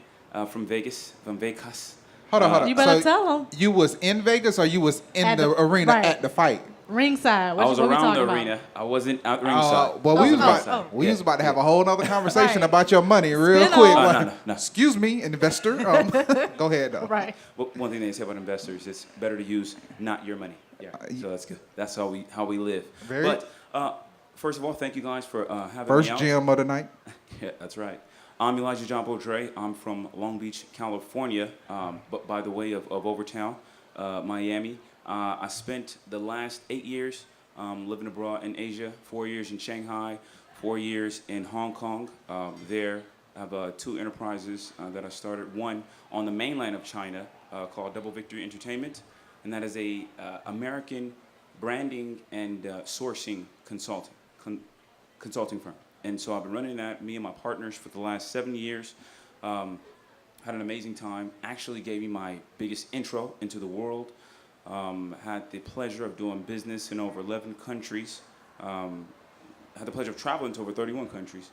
from Vegas. Hold on. You better So tell him. You was in Vegas or you was in At the the- arena right. at the fight? Ringside. I was what we around the talking arena. about? I wasn't out ringside. Well, we Yeah. was about to have a whole nother conversation Right. about your money real Spin quick. off. No. Excuse me, investor. Go ahead, though. Right. Well, one thing they say about investors is better to use not your money. Yeah. So that's good. That's how we live. But first of all, thank you guys for having First me out. gym of the night. Yeah, that's right. I'm Elijah John Bowdre. I'm from Long Beach, California, but by the way of Overtown, Miami. I spent the last 8 years living abroad in Asia, 4 years in Shanghai, 4 years in Hong Kong. There, I have 2 enterprises that I started. One on the mainland of China called Double Victory Entertainment, and that is a American branding and sourcing consulting firm. And so I've been running that, me and my partners, for the last 7 years. Had an amazing time. Actually gave me my biggest intro into the world. Had the pleasure of doing business in over 11 countries. Had the pleasure of traveling to over 31 countries.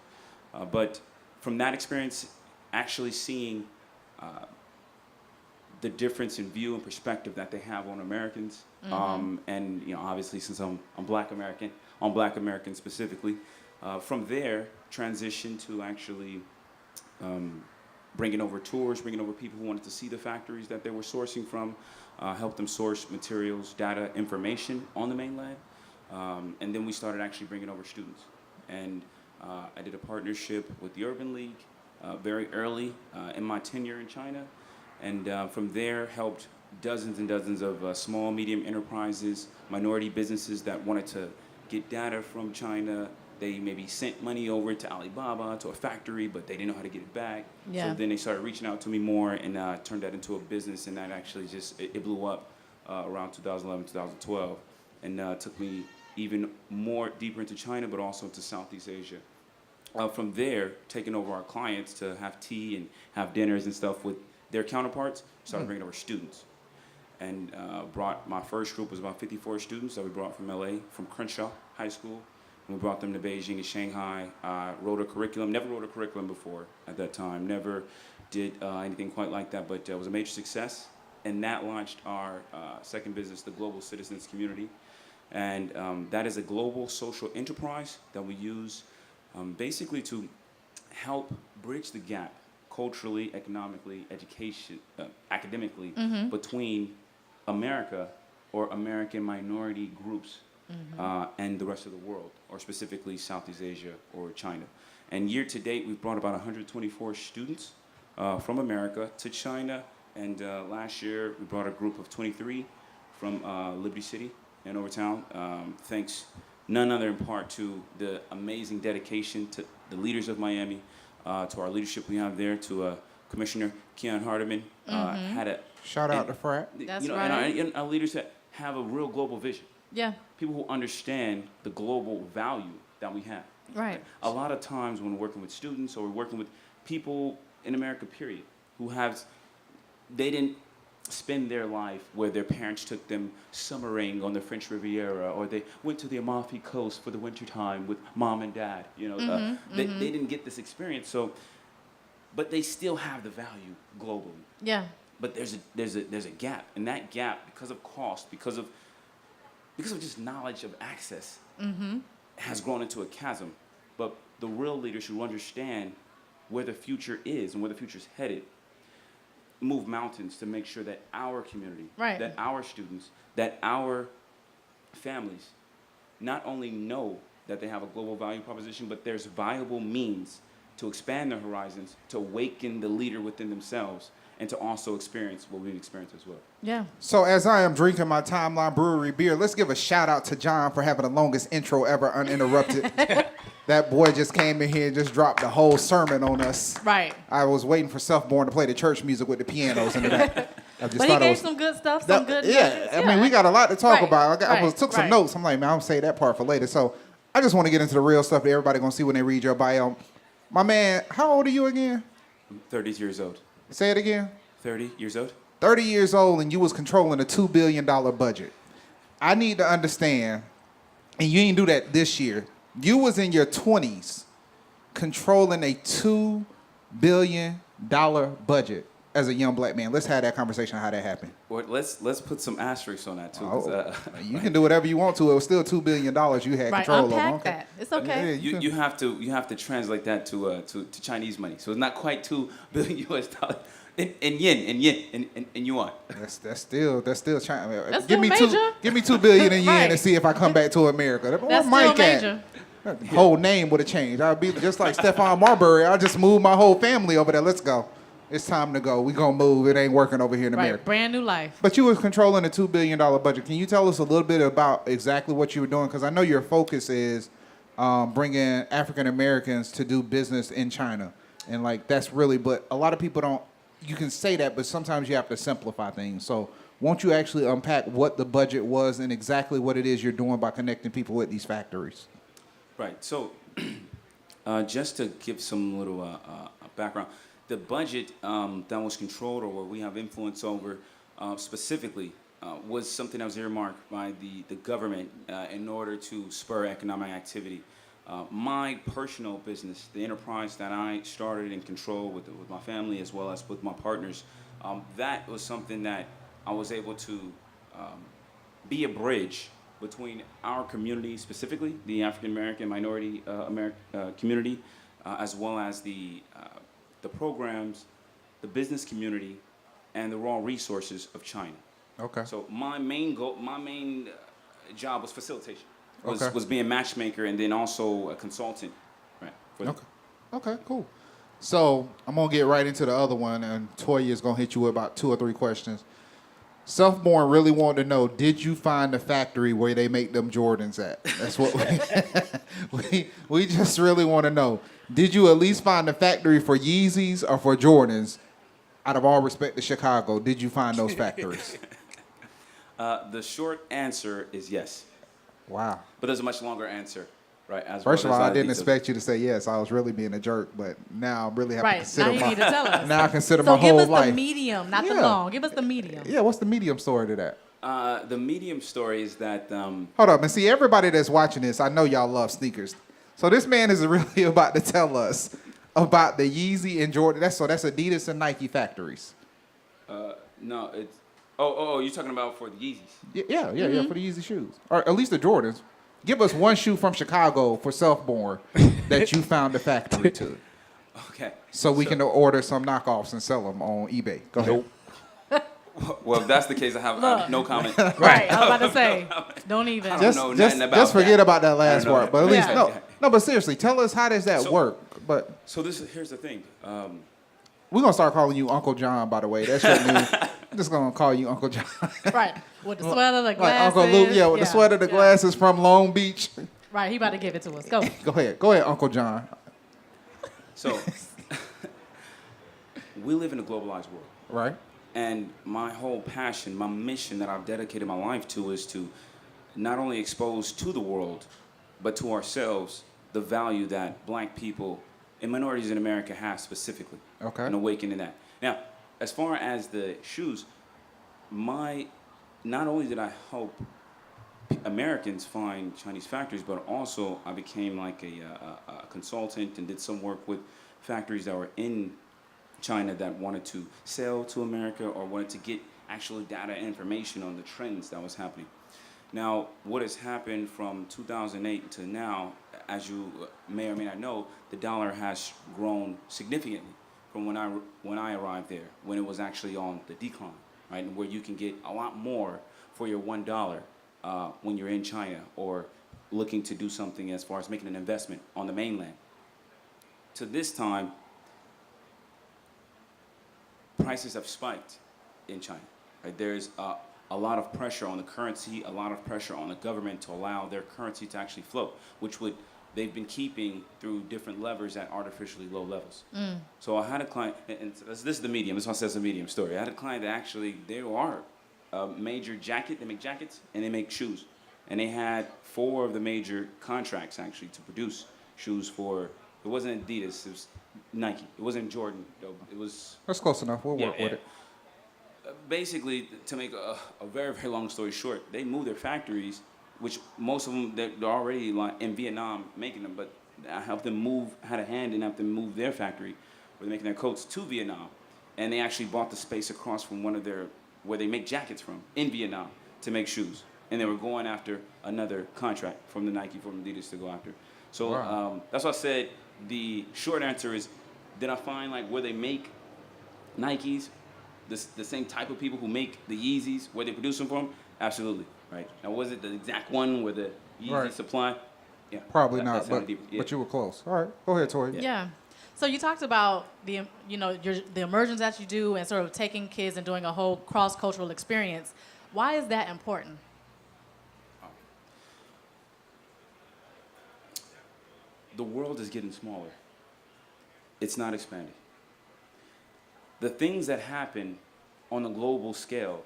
But from that experience, actually seeing the difference in view and perspective that they have on Americans. And obviously, since I'm Black American, on Black Americans specifically, from there, transition to actually bringing over tours, bringing over people who wanted to see the factories that they were sourcing from, help them source materials, data, information on the mainland. And then we started actually bringing over students. And I did a partnership with the Urban League very early in my tenure in China. And from there, helped dozens and dozens of small, medium enterprises, minority businesses that wanted to get data from China, they maybe sent money over to Alibaba, to a factory, but they didn't know how to get it back. Yeah. So then they started reaching out to me more, and turned that into a business, and that actually just, it blew up around 2011, 2012, and took me even more deeper into China, but also into Southeast Asia. From there, taking over our clients to have tea and have dinners and stuff with their counterparts, started bringing over students. And brought, my first group was about 54 students that we brought from LA, from Crenshaw High School. And we brought them to Beijing and Shanghai, wrote a curriculum, never wrote a curriculum before at that time, never did anything quite like that, but it was a major success. And that launched our second business, the Global Citizens Community. And that is a global social enterprise that we use basically to help bridge the gap culturally, economically, academically, between America or American minority groups and the rest of the world, or specifically Southeast Asia or China. And year to date, we've brought about 124 students from America to China. And last year, we brought a group of 23 from Liberty City and Overtown, thanks none other in part to the amazing dedication to the leaders of Miami, to our leadership we have there, to Commissioner Keon Hardeman, had a Shout out to Frat. That's you know, right. and our leaders that have a real global vision. Yeah. People who understand the global value that we have. Right. A lot of times when we're working with students or we're working with people in America, period, who they didn't spend their life where their parents took them summering on the French Riviera, or they went to the Amalfi Coast for the wintertime with mom and dad. You know, they didn't get this experience. So, but they still have the value globally. Yeah. But there's a gap, and that gap, because of cost, because of just knowledge of access, has grown into a chasm. But the real leaders who understand where the future is and where the future is headed move mountains to make sure that our community, that our students, that our families not only know that they have a global value proposition, but there's viable means to expand their horizons, to awaken the leader within themselves, and to also experience what we've experienced as well. Yeah. So as I am drinking my Timeline Brewery beer, let's give a shout out to John for having the longest intro ever uninterrupted. That boy just came in here and just dropped the whole sermon on us. Right. I was waiting for Self-Born to play the church music with the pianos in the back. I just But he thought it gave was, some good stuff, some good yeah, nuggets. I mean, we got a lot to talk Right, about. I right, took some right. notes. I'm like, man, I'm going to say that part for later. So I just want to get into the real stuff that everybody going to see when they read your bio. My man, how old are you again? I'm 30 years old. Say it again. 30 years old? 30 years old, and you was controlling a $2 billion budget. I need to understand, and you didn't do that this year. You was in your 20s controlling a $2 billion budget as a young black man. Let's have that conversation on how that happened. Well, let's put some asterisks on that too. 'Cause, You can do whatever you want to. It was still $2 billion you had Right. control Unpack over. that. It's okay. Yeah, you have to translate that to Chinese money. So it's not quite 2 billion US dollars in yen and yuan. That's still China. That's give still me major. give me $2 billion in yen Right. and see if I come back to America. Where That's Mike still at? major. The whole name would have changed. I'd be just like Stephon Marbury. I'll just move my whole family over there. Let's go. It's time to go. We gonna move. It ain't working over here in America. Right. Brand new life. But you was controlling a $2 billion budget. Can you tell us a little bit about exactly what you were doing? Because I know your focus is bringing African Americans to do business in China. And like that's really, but a lot of people don't, you can say that, but sometimes you have to simplify things. So won't you actually unpack what the budget was and exactly what it is you're doing by connecting people with these factories? Right. So just to give some little background, the budget that was controlled or where we have influence over specifically was something that was earmarked by the government in order to spur economic activity. My personal business, the enterprise that I started and controlled with my family as well as with my partners, that was something that I was able to be a bridge between our community, specifically the African American minority community, as well as the programs, the business community, and the raw resources of China. Okay. So my main goal, my main job was facilitation. Okay. Was being a matchmaker and then also a consultant, right? for them. Okay, cool. So I'm gonna get right into the other one, and Toya is gonna hit you with about 2 or 3 questions. Self-Born really wanted to know, did you find the factory where they make them Jordans at? That's what we just really want to know. Did you at least find the factory for Yeezys or for Jordans? Out of all respect to Chicago, did you find those factories? The short answer is yes, Wow. but there's a much longer answer, right? First of all, I didn't details. expect you to say yes. I was really being a jerk, but now I really have to Right. consider Now you need to tell us. now I consider So my give whole us life. the medium, not the Yeah. long. Give us the medium. Yeah, what's the medium story to that? The medium story is that Hold up, and see, everybody that's watching this, I know y'all love sneakers. So this man is really about to tell us about the Yeezy and Jordan. That's Adidas and Nike factories. no, it's you're talking about for the Yeezys. Yeah, for the Yeezy shoes. Or at least the Jordans. Give us one shoe from Chicago for Self-Born that you found the factory to. Okay. So we can order some knockoffs and sell them on eBay. Go ahead. Well, if that's the case, I have no comment. Right. I was about to say, don't even. don't know nothing about just forget that. about that last I don't know part. that. But at least Yeah. no. But seriously, tell us, how does that So- work? But So here's the thing. we're gonna start calling you Uncle John. By the way, that's your new. I'm just gonna call you Uncle John. Right. With the sweater, the Like glasses. Uncle Luke, with the sweater, the glasses from Long Beach. Right. He about to give it to us. Go. Go ahead, Uncle John. So we live in a globalized world. Right. And my whole passion, my mission that I've dedicated my life to is to not only expose to the world, but to ourselves, the value that black people and minorities in America have specifically. Okay. And awakening that. Now, as far as the shoes, not only did I help Americans find Chinese factories, but also I became like a consultant and did some work with factories that were in China that wanted to sell to America or wanted to get actual data and information on the trends that was happening. Now, what has happened from 2008 to now, as you may or may not know, the dollar has grown significantly from when I arrived there, when it was actually on the decline, right? And where you can get a lot more for your $1 when you're in China or looking to do something as far as making an investment on the mainland. To this time, prices have spiked in China. Right? There's a lot of pressure on the currency, a lot of pressure on the government to allow their currency to actually float, which they've been keeping through different levers at artificially low levels. So I had a client, and this is the medium, this one says the medium story. I had a client that actually, they are a major jacket, they make jackets, and they make shoes. And they had 4 of the major contracts actually to produce shoes for, it wasn't Adidas, it was Nike. It wasn't Jordan, though. It was... That's close enough. We'll work with it. Basically, to make a very, very long story short, they moved their factories, which most of them, they're already like in Vietnam making them, but I helped them had a hand in helping them move their factory, where they're making their coats, to Vietnam. And they actually bought the space across from where they make jackets from, in Vietnam, to make shoes. And they were going after another contract from the Nike, from Adidas to go after. So Wow. that's why I said the short answer is, did I find like where they make Nikes, the same type of people who make the Yeezys, where they produce them from? Absolutely, right. Now, was it the exact one where the Yeezy Right. supply? Yeah, Probably that not, sounded but deeper. Yeah. but you were close. All right, go ahead, Tori. Yeah. So you talked about the immersions that you do and sort of taking kids and doing a whole cross-cultural experience. Why is that important? The world is getting smaller. It's not expanding. The things that happen on a global scale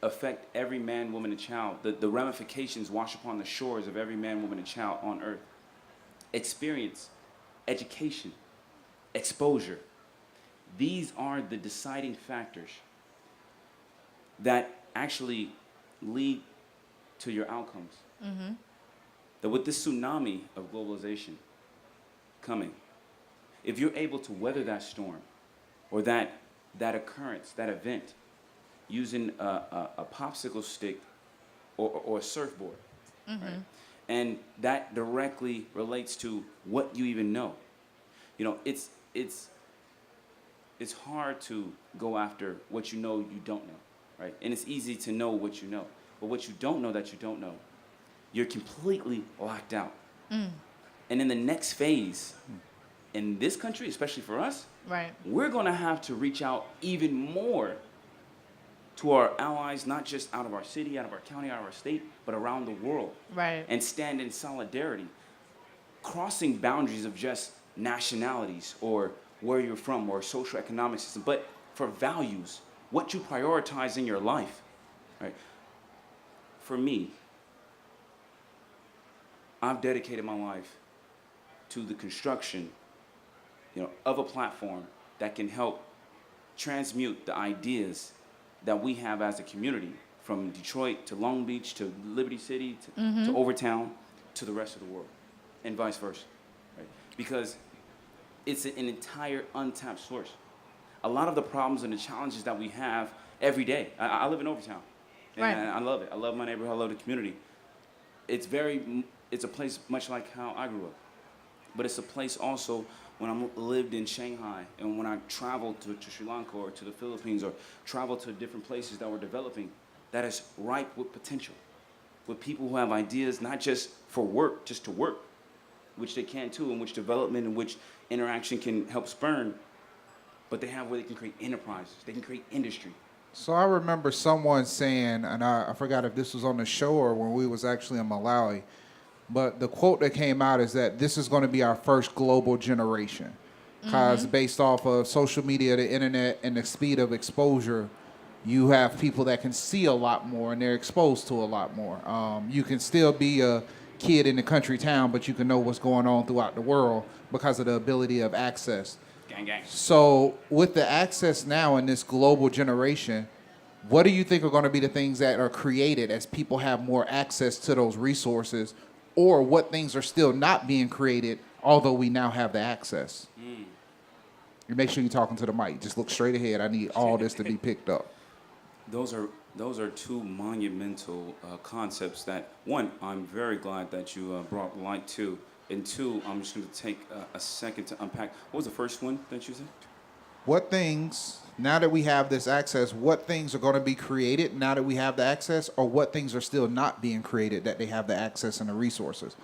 affect every man, woman, and child. The ramifications wash upon the shores of every man, woman, and child on earth. Experience, education, exposure. These are the deciding factors that actually lead to your outcomes. Mm-hmm. That with this tsunami of globalization coming, if you're able to weather that storm or that occurrence, that event, using a popsicle stick or a surfboard, right? And that directly relates to what you even know. You know, it's hard to go after what you know you don't know, right? And it's easy to know what you know. But what you don't know that you don't know, you're completely locked out. And in the next phase, in this country, especially for us, Right. we're going to have to reach out even more to our allies, not just out of our city, out of our county, out of our state, but around the world. Right. And stand in solidarity, crossing boundaries of just nationalities or where you're from or social economic system, but for values, what you prioritize in your life, right? For me, I've dedicated my life to the construction, of a platform that can help transmute the ideas that we have as a community, from Detroit to Long Beach to Liberty City to Overtown to the rest of the world, and vice versa, right? Because it's an entire untapped source. A lot of the problems and the challenges that we have every day. I live in Overtown, and Right. I love it. I love my neighborhood. I love the community. It's a place much like how I grew up, but it's a place also when I lived in Shanghai and when I traveled to Sri Lanka or to the Philippines or traveled to different places that were developing, that is ripe with potential, with people who have ideas not just for work, just to work, which they can too, in which development and which interaction can help spurn, but they have where they can create enterprises, they can create industry. So I remember someone saying, and I forgot if this was on the show or when we was actually in Malawi, but the quote that came out is that this is going to be our first global generation. Because based off of social media, the internet, and the speed of exposure, you have people that can see a lot more and they're exposed to a lot more. You can still be a kid in the country town, but you can know what's going on throughout the world because of the ability of access. Gang, gang. So with the access now in this global generation, what do you think are going to be the things that are created as people have more access to those resources, or what things are still not being created, although we now have the access? You make sure you're talking to the mic. Just look straight ahead. I need all this to be picked up. Those are two monumental concepts that, one, I'm very glad that you brought light to, and two, I'm just going to take a second to unpack. What was the first one that you said? What things, now that we have this access, what things are going to be created now that we have the access, or what things are still not being created that they have the access and the resources?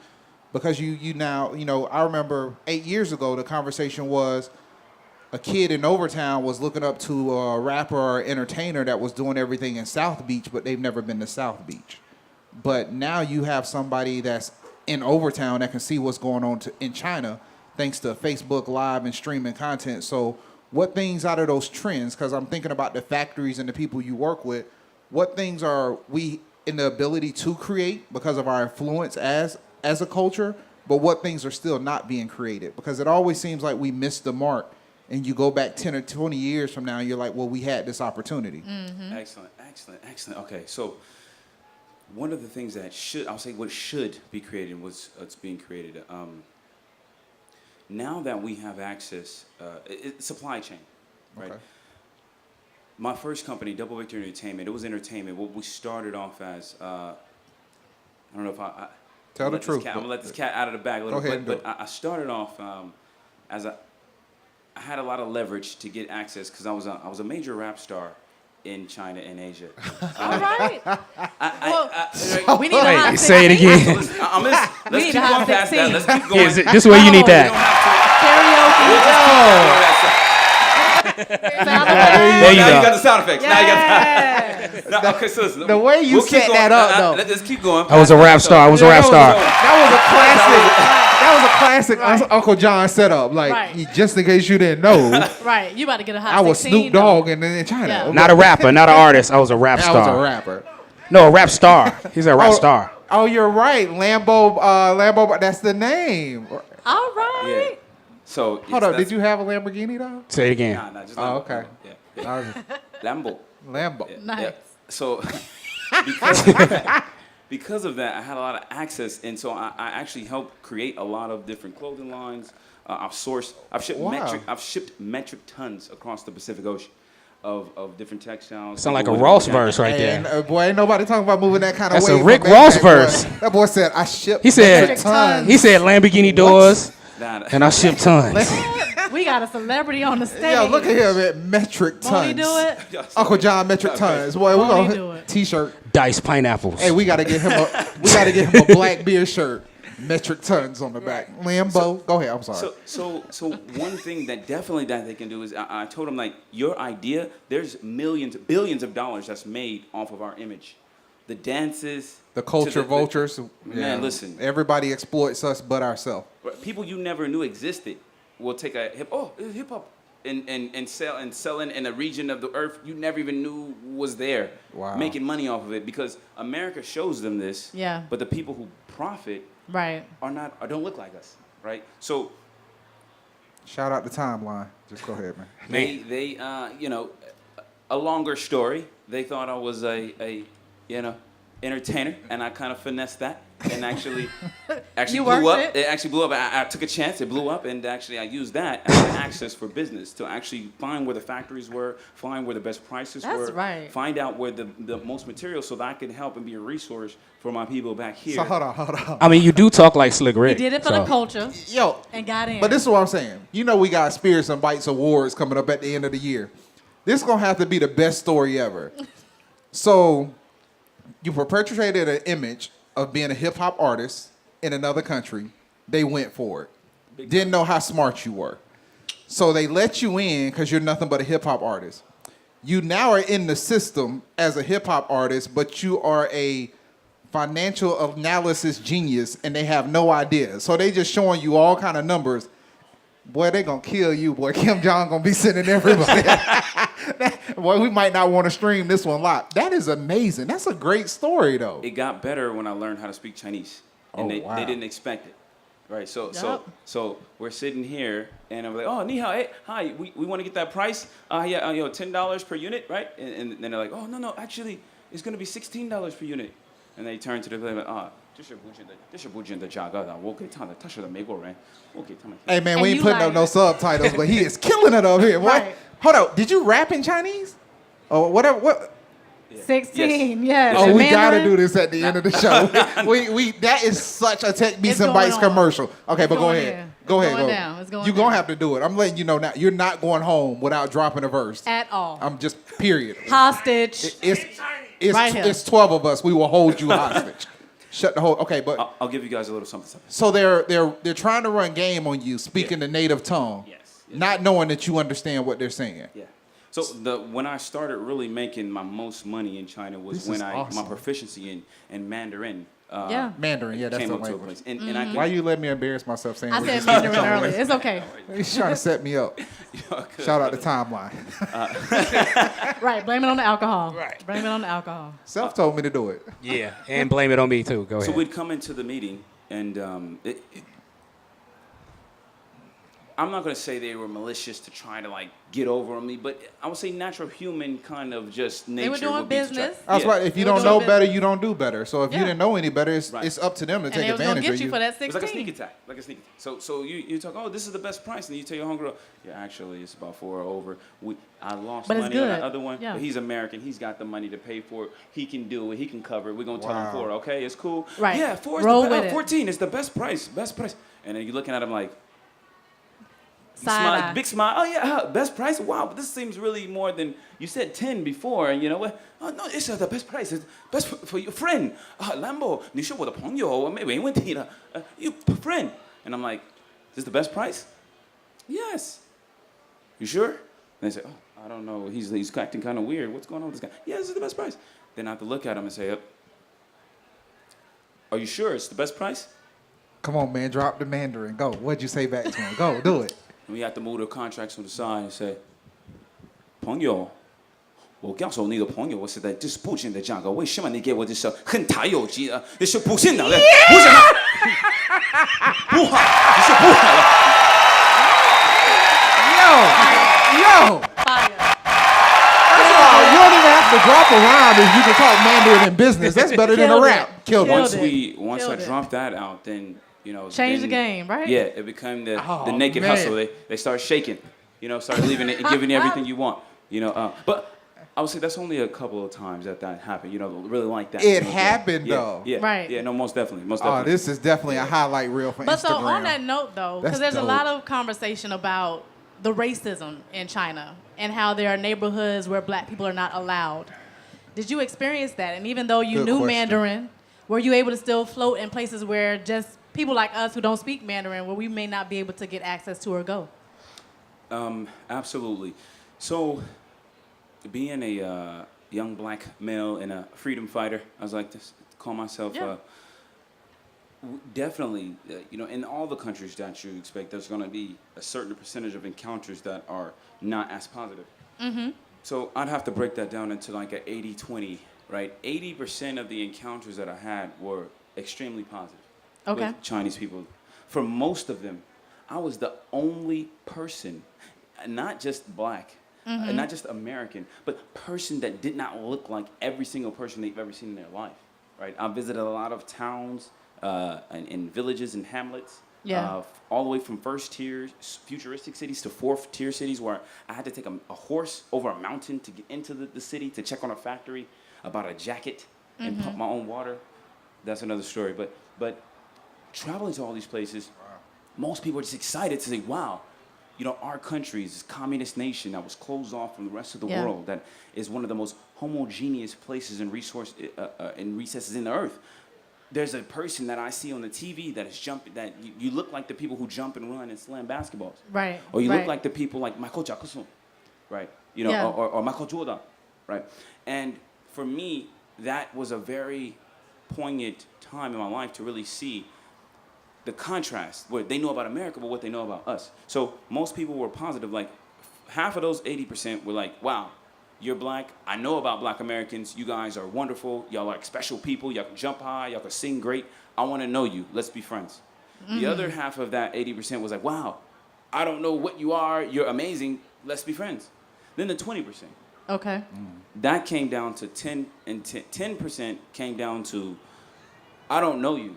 Because you now, I remember 8 years ago, the conversation was a kid in Overtown was looking up to a rapper or entertainer that was doing everything in South Beach, but they've never been to South Beach. But now you have somebody that's in Overtown that can see what's going on in China thanks to Facebook Live and streaming content. So what things out of those trends, because I'm thinking about the factories and the people you work with, what things are we in the ability to create because of our influence as a culture, but what things are still not being created? Because it always seems like we missed the mark, and you go back 10 or 20 years from now, and you're like, well, we had this opportunity. Excellent. Okay, so one of the things that what should be created was it's being created. Now that we have access, supply chain, right? Okay. My first company, Double Victory Entertainment, it was entertainment. What we started off as, I don't know if I Tell the truth. I'm gonna let this cat out of the bag a little Go ahead bit, and do but I started off as I had a lot of leverage to get access because I was a major rap star in China and Asia. All right. Right. We need a hot Say it 16. again. Let's keep a hot going past that. 16. Let's keep going. This is where you need We don't that. Karaoke. There you now go. you got the sound effects. Now you got Yes. no, okay, so listen, The way you we'll keep set going. that up, though. Let's keep going. I was a rap star. I was a rap star. That was a classic Right. Uncle John setup. Like, Right. just in case you didn't know, Right. You about to get a hot I was 16. Snoop Dogg in China. Yeah. Not a rapper, not an artist. I was a rap I star. was a rapper. No, a rap star. He's a rap star. Oh, you're right. Lambo, that's the name. All right. Yeah. So Hold up, did you have a Lamborghini, though? Say it again. Nah, just Oh, Lambo. okay. Yeah. Lambo. Lambo. Yeah. Nice. Yeah. So because of that, I had a lot of access, and so I actually helped create a lot of different clothing lines. I've shipped Wow. metric tons across the Pacific Ocean of different textiles. Sound like a People Ross would- verse right And there. boy, ain't nobody talking about moving that kind of That's weight. a from Rick backpack, Ross boy. verse. That boy said, I shipped He said, metric tons. he said Lamborghini doors, Nah, and I ship tons. We got a celebrity on the stage. Yo, look at him at metric tons. Won't he do it? Uncle John metric tons. Boy, we Won't he gonna do it? T-shirt. Diced pineapples. Hey, we gotta get him a black beer shirt. Metric tons on the back. Lambo. Go ahead. I'm sorry. So one thing that definitely that they can do is I told them, like, your idea, there's millions, billions of dollars that's made off of our image. The dances. The culture vultures. Man, listen. Everybody exploits us but ourselves. People you never knew existed will take a hip hop and sell in a region of the earth you never even knew was there. Wow. Making money off of it because America shows them this. Yeah. But the people who profit Right. are not or don't look like us, right? So Shout out the timeline. Just go ahead, man. they a longer story. They thought I was a entertainer, and I kind of finessed that, and actually You blew worked up. it? It actually blew up. I took a chance. It blew up, and actually I used that as an access for business to actually find where the factories were, find where the best prices That's were, right. find out where the most material, so that I could help and be a resource for my people back here. So hold on. I mean, you do talk like Slick He Rick. did it for so- the culture Yo, and got in. but this is what I'm saying. You know we got Spirits and Bytes Awards coming up at the end of the year. This is going to have to be the best story ever. So you perpetuated an image of being a hip-hop artist in another country. They went for it. Didn't know how smart you were. So they let you in because you're nothing but a hip-hop artist. You now are in the system as a hip-hop artist, but you are a financial analysis genius, and they have no idea. So they just showing you all kind of numbers. Boy, they gonna kill you, boy. Kim Jong gonna be sending everybody. Boy, we might not want to stream this one live. That is amazing. That's a great story, though. It got better when I learned how to speak Chinese, and Oh, wow. they didn't expect it, right? So Yup. so we're sitting here, and I'm like, oh, ni hao, hey, hi, we want to get that price, $10 per unit, right? And then they're like, oh no, actually, it's gonna be $16 per unit, and they turn to the player like, 这是不准的价格的，我给他的，他是美国人，我给他们。 Hey, man, And we ain't you putting up like- no subtitles, but he is killing it up here. What? Right. Hold up. Did you rap in Chinese? Or whatever? What? 16, yes. Oh, we Mandarin. gotta do this at the end of the show. we that is such a Tech Beats It's and going Bytes on. commercial. Okay, It's but go going ahead. in. Go It's ahead. going Go. down. It's going You're gonna down. have to do it. I'm letting you know now. You're not going home without dropping a verse. At all. I'm just period. Hostage. It's Right here. it's 12 of us. We will hold you hostage. Shut the whole. Okay, but I'll give you guys a little something. so they're trying to run game on you, speaking the native tongue, Yes. not knowing that you understand what they're saying. Yeah. So when I started really making my most money in China was This when is my awesome. proficiency in Mandarin. Yeah. Mandarin, yeah, that's came the up to a language. place, and I could, Why you let me embarrass myself saying? I we said just- Mandarin earlier. It's okay. He's trying to set me up. Shout out to Timeline. Right. Blame it on the alcohol. Right. Blame it on the alcohol. Self told me to do it. Yeah, and blame it on me too. Go So ahead. we'd come into the meeting, and I'm not going to say they were malicious to try to like get over on me, but I would say natural human kind of just nature. were doing would be to try- business. I was Yeah. like, if you They were don't doing know business. better, you don't do better. So if you Yeah. didn't know any better, it's Right. up to them to And take they was going to advantage get of you you. for that 16. It's like a sneak attack, So you talk, oh, this is the best price, and you tell your homegirl, yeah, actually, it's about 4 over. I lost But it's money on that good. other one, Yeah. but he's American. He's got the money to pay for it. He can do it. He can cover it. We're gonna tell him Wow. 4. Okay, it's cool. Right. Yeah, 4 is Roll the with best. it. 14 is the best price. And then you're looking at him like. Side Smile, eye. big smile. Oh yeah, best price. Wow, but this seems really more than you said 10 before. And you know what? Oh no, it's the best price. It's best for your friend. Lambo, 你是我的朋友，没问题的。You friend. And I'm like, is this the best price? Yes. You sure? And they say, oh, I don't know. He's acting kind of weird. What's going on with this guy? Yeah, this is the best price. Then I have to look at him and say, are you sure it's the best price? Come on, man, drop the Mandarin. Go. What'd you say back to him? Go, do it. And we have to move the contracts on the side and say, 朋友，我告诉你的朋友，我是在这是不行的价格，为什么你给我这是很太有机的？这是不行的，不行的，不好，你是不好的。 Yo. Fire. First of all, you don't even have to drop a rhyme if you can talk Mandarin in business. That's better than a Killed rap. it. Killed Killed it. Once I Killed it. dropped that out, then Change the then- game, right? Yeah, it became the Oh, naked man. hustle. They start shaking, start leaving it and giving you everything you want, But I would say that's only a couple of times that happened. Really like that. It happened, Yeah, though. Yeah, Right. Yeah, no, most definitely, Oh, this is definitely a highlight reel for But Instagram. so on that note, though, That's because there's dope. a lot of conversation about the racism in China and how there are neighborhoods where black people are not allowed. Did you experience that? And even though you Good knew question. Mandarin, were you able to still float in places where just people like us who don't speak Mandarin where we may not be able to get access to or go? Absolutely. So, being a young black male and a freedom fighter, as I like to call myself, Yeah. definitely, in all the countries that you expect, there's going to be a certain percentage of encounters that are not as positive. Mm-hmm. So I'd have to break that down into like an 80-20, right? 80% of the encounters that I had were extremely positive with Chinese people. For most of them, I was the only person, not just black, not just American, but person that did not look like every single person they've ever seen in their life, right? I visited a lot of towns in villages and hamlets, all the way from first-tier futuristic cities to fourth-tier cities where I had to take a horse over a mountain to get into the city to check on a factory, about a jacket, and pump my own water. That's another story. But traveling to all these places, most people are just excited to say, wow, our country is this communist nation that was closed off from the rest of the world, that is one of the most homogeneous places and recesses in the earth. There's a person that I see on the TV that is jumping, that you look like the people who jump and run and slam basketballs. Right. Or you look like the people like Michael Jackson, right? Or Michael Jordan, right? And for me, that was a very poignant time in my life to really see the contrast, where they know about America, but what they know about us. So most people were positive. Like half of those 80% were like, wow, you're black. I know about black Americans. You guys are wonderful. Y'all are like special people. Y'all can jump high. Y'all can sing great. I want to know you. Let's be friends. The other half of that 80% was like, wow, I don't know what you are. You're amazing. Let's be friends. Then the 20%. Okay. That came down to 10, and 10% came down to, I don't know you.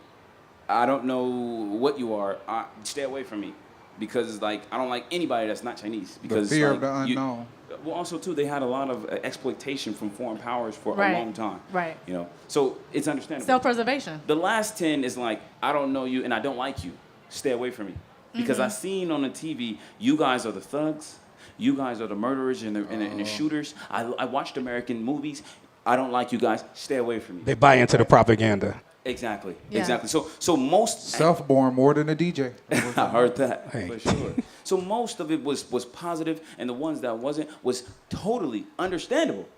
I don't know what you are. Stay away from me, because I don't like anybody that's not Chinese. Because the fear of the unknown. Well, also too, they had a lot of exploitation from foreign powers for a long time. Right. So it's understandable. Self-preservation. The last 10 is like, I don't know you and I don't like you. Stay away from me, because I seen on the TV, you guys are the thugs. You guys are the murderers and the shooters. I watched American movies. I don't like you guys. Stay away from me. They buy into the propaganda. Exactly. Yeah. Exactly. So most Self-born more than a DJ. I heard that Hey. for sure. So most of it was positive, and the ones that wasn't was totally understandable.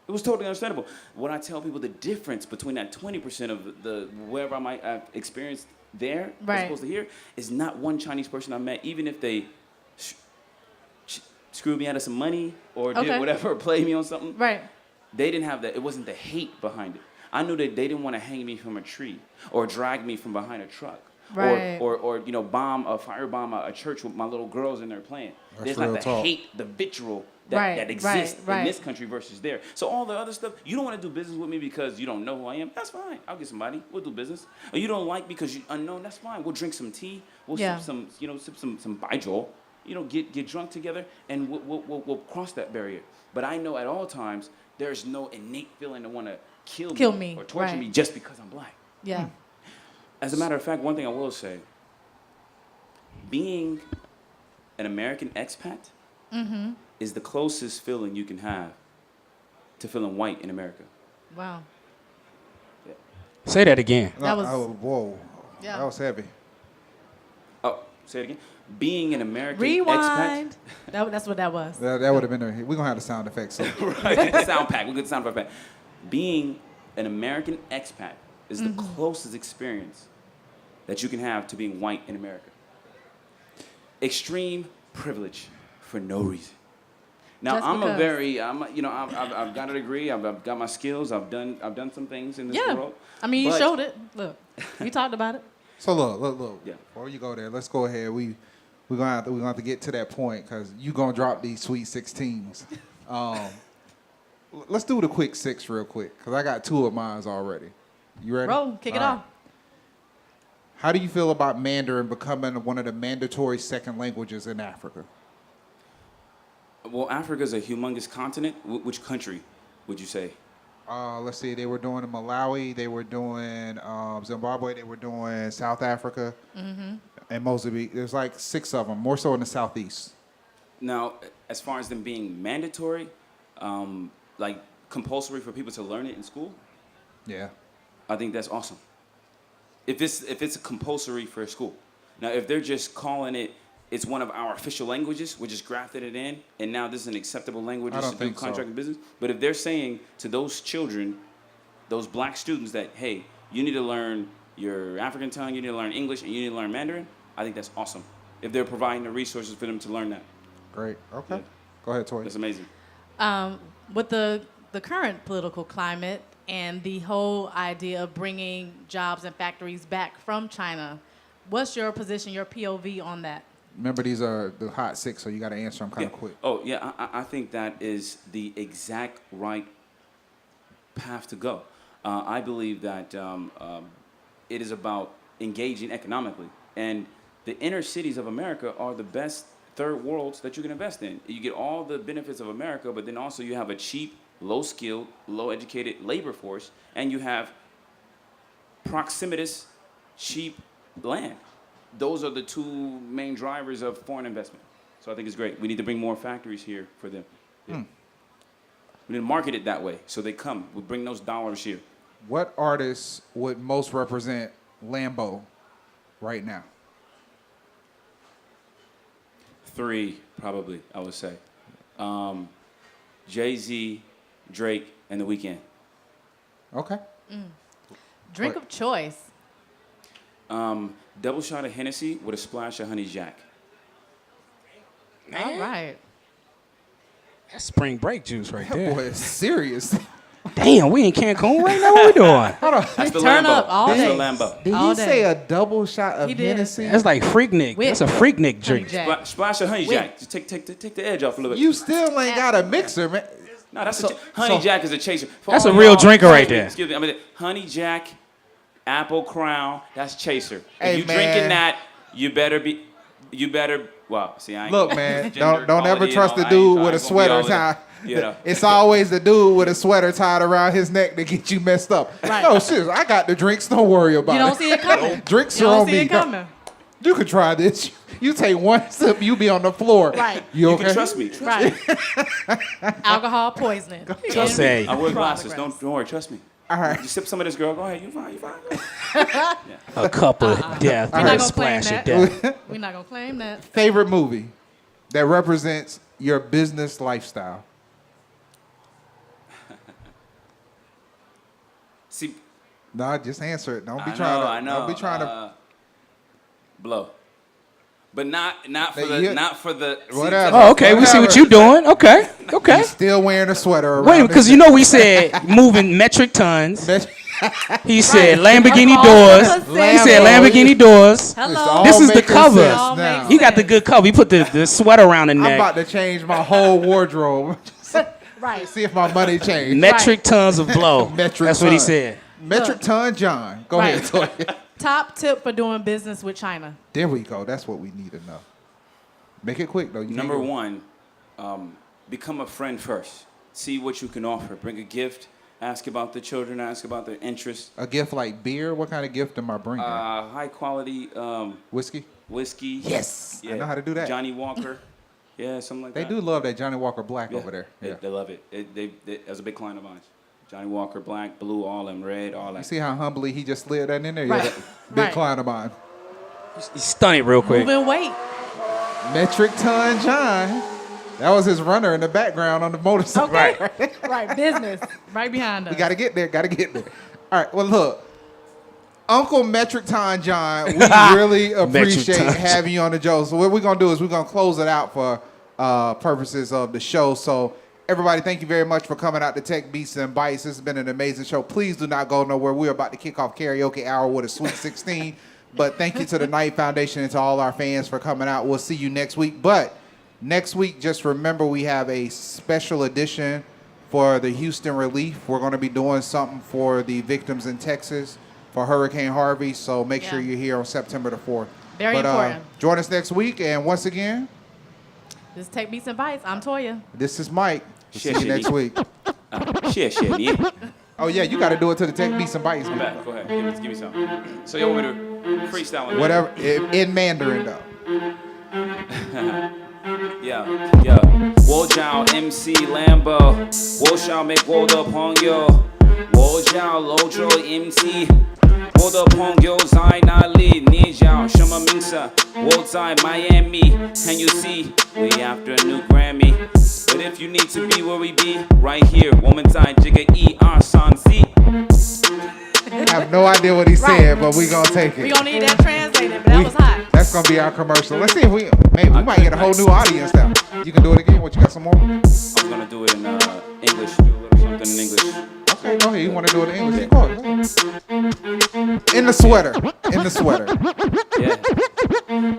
It was totally understandable. When I tell people the difference between that 20% of the wherever I might have experienced there, as opposed to here, is not one Chinese person I met, even if they screwed me out of some money or did whatever, or played me on something. Right. They didn't have that. It wasn't the hate behind it. I knew that they didn't want to hang me from a tree or drag me from behind a truck. Right. Or firebomb a church with my little girls in there playing. There's not the hate, the vitriol that exists in this country versus there. So all the other stuff, you don't want to do business with me because you don't know who I am. That's fine. I'll get somebody. We'll do business. Or you don't like me because you're unknown. That's fine. We'll drink some tea. We'll sip some Baijiu. Get drunk together, and we'll cross that barrier. But I know at all times there's no innate feeling to want to kill me or torture me just because I'm black. Yeah. As a matter of fact, one thing I will say, being an American expat is the closest feeling you can have to feeling white in America. Wow. Yeah. Say that again. That was- whoa. Yeah. That was heavy. Oh, say it again. Being an American Rewind. That's what that was. That would have been there. We're going to have the sound effects. So. Right, sound pack. We'll get the sound effect back. Being an American expat is the closest experience that you can have to being white in America. Extreme privilege for no reason. Now Just I've got a degree. I've got my skills. I've done some things in this world. I mean, you showed it. Look, you talked about it. So look. Yeah. Before you go there, let's go ahead. We're gonna have to get to that point because you're gonna drop these sweet 16s. Let's do the quick 6 real quick because I got 2 of mine already. You ready? Bro, kick it All off. right. How do you feel about Mandarin becoming one of the mandatory second languages in Africa? Well, Africa is a humongous continent. Which country would you say? Let's see. They were doing in Malawi. They were doing Zimbabwe. They were doing South Africa and Mozambique. There's like 6 of them, more so in the southeast. Now, as far as them being mandatory, like compulsory for people to learn it in school, Yeah. I think that's awesome. if it's compulsory for a school. Now, if they're just calling it's one of our official languages, we just grafted it in, and now this is an acceptable language I don't to do think so. contract and business. But if they're saying to those children, those black students that, hey, you need to learn your African tongue, you need to learn English, and you need to learn Mandarin, I think that's awesome. If they're providing the resources for them to learn that. Great. Okay. Yeah. Go ahead, Toy. That's amazing. With the current political climate and the whole idea of bringing jobs and factories back from China, what's your position, your POV on that? Remember, these are the hot 6, so you got to answer them kind of Yeah. quick. Oh, yeah, I think that is the exact right path to go. I believe that it is about engaging economically. And the inner cities of America are the best third worlds that you can invest in. You get all the benefits of America, but then also you have a cheap, low-skilled, low-educated labor force, and you have proximitous, cheap land. Those are the two main drivers of foreign investment. So I think it's great. We need to bring more factories here for them. Yeah. We need to market it that way so they come. We bring those dollars here. What artists would most represent Lambo right now? 3, probably, I would say. Jay-Z, Drake, and The Weeknd. Okay. Drink What? of choice. Double shot of Hennessy with a splash of Honey Jack. All right. That's spring break juice right That there. boy is serious. Damn, we in Cancun right now. What we doing? Hold on. That's the Turn Lambo. up all That's day. the Lambo. Did All he day. say a double shot of He did. Hennessy? That's like Freaknik. That's a Freaknik drink. Jack. Splash of Honey Wait. Jack. Just take the edge off a little bit. You still ain't got a mixer, man. No, that's So- Honey so- Jack is a chaser. For That's all a real y'all- drinker right there. Excuse me. I mean, Honey Jack, Apple Crown, that's chaser. Hey, if you man. drinking that, you better. Well, see, I ain't Look, man, gender don't ever equality trust and the all. dude with a sweater tied. You know. It's always the dude with a sweater tied around his neck that get you messed up. Right. No, seriously, I got the drinks. Don't worry about You it. don't see it coming. Drinks You are don't on see me. it coming. You could try this. You take one sip, you be on the floor. Right. You You okay? can trust me. Right. Alcohol poisoning. I say, I wear glasses. Don't worry. Trust me. All right. You sip some of this, girl. Go ahead. You fine. You fine. a cup of death We're or not a gonna claim splash of that. death. We're not gonna claim that. Favorite movie that represents your business lifestyle? See, No, just answer it. Don't be I trying know. to. I know. Don't be trying to. Blow. But not for Hey, the you- not for the. see, Whatever. Oh, okay. We see what you doing. Okay. Okay. He's still wearing a sweater. Wait, around because his you neck. know we said moving metric tons. That's- He said Right. Lamborghini That's all doors. I'm He said Lambo. Lamborghini doors. It's Hello. all This is the making cover. sense All now. makes He got the good cover. He put the sweater around the I'm neck. about to change my whole wardrobe. Right. See if my money changed. Metric tons of blow. Metric That's what he ton. said. Metric ton, John. Go Right. ahead, Toya. Top tip for doing business with China. There we go. That's what we need to know. Make it quick though. You Number can't go- one, become a friend first. See what you can offer. Bring a gift. Ask about the children. Ask about their interests. A gift like beer. What kind of gift am I bringing? High quality Whiskey. whiskey. Yes. I know how to do that. Johnny Walker. Yeah, something like They that. do love that Johnny Walker Black Yeah, over there. Yeah. They love it. That's a big client of mine. Johnny Walker, black, blue, all them, red, all You that. see how humbly he just slid that in there? Right. Yeah, big Right. client of mine. He stun it real quick. Moving weight. Metric ton, John. That was his runner in the background on the motorcycle. Okay. Right. Business. Right behind us. We got to get there. Got to get there. All right. Well, look. Uncle Metric Ton John, we really appreciate Ton. having you on the show. So what we're going to do is we're going to close it out for purposes of the show. So everybody, thank you very much for coming out to Tech Beats and Bytes. This has been an amazing show. Please do not go nowhere. We're about to kick off karaoke hour with a Sweet 16. But thank you to the Knight Foundation and to all our fans for coming out. We'll see you next week. But next week, just remember we have a special edition for the Houston relief. We're going to be doing something for the victims in Texas for Hurricane Harvey. So make sure Yeah. you're here on September the 4th. Very important. Join us next week. And once again, This is Tech Beats and Bytes. I'm Toya. this is Mike. We'll see Shit, you next shit. week. Shit, yeah. Oh, yeah, you got to do it to the Tech Beats and Bytes. I'm man. back. Go ahead. Give me some. So you want me to freestyle? on that? Whatever, in Mandarin, though. Yeah. 我叫 MC Lambo，我想美国的朋友，我叫楼州 MC， 我的朋友在哪里？你叫什么名字？我在 Miami。Can you see we after a new Grammy? But if you need to be where we be, right here， 我们在这个1、2、3、4。I have no idea what he said, but we gonna take We it. gonna need that translated, but that was hot. That's gonna be our commercial. Let's see if we might get a whole new audience now. You can do it again. What, you got some more? I was gonna do it in English, do a little something in English. Okay, go ahead. You want to do it in English? Go ahead. In the sweater. In the sweater. Yeah.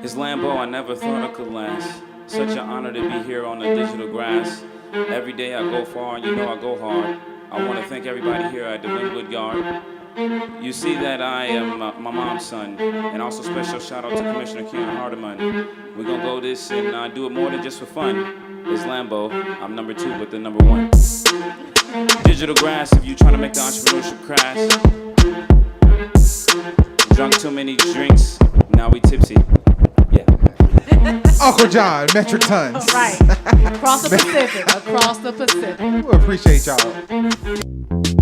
His Lambo, I never thought I could last. Such an honor to be here on the digital grass. Every day I go far, and you know I go hard. I want to thank everybody here at the Wynwood Yard. You see that I am my mom's son, and also special shout out to Commissioner Kieran Hardeman. We're gonna go this and do it more than just for fun. It's Lambo. I'm number 2, but the number 1. Digital grass, if you trying to make the entrepreneurship crash. Drunk too many drinks, now we tipsy. Yeah. Uncle John, metric tons. Right. Across the Pacific. Across the Pacific. We appreciate y'all.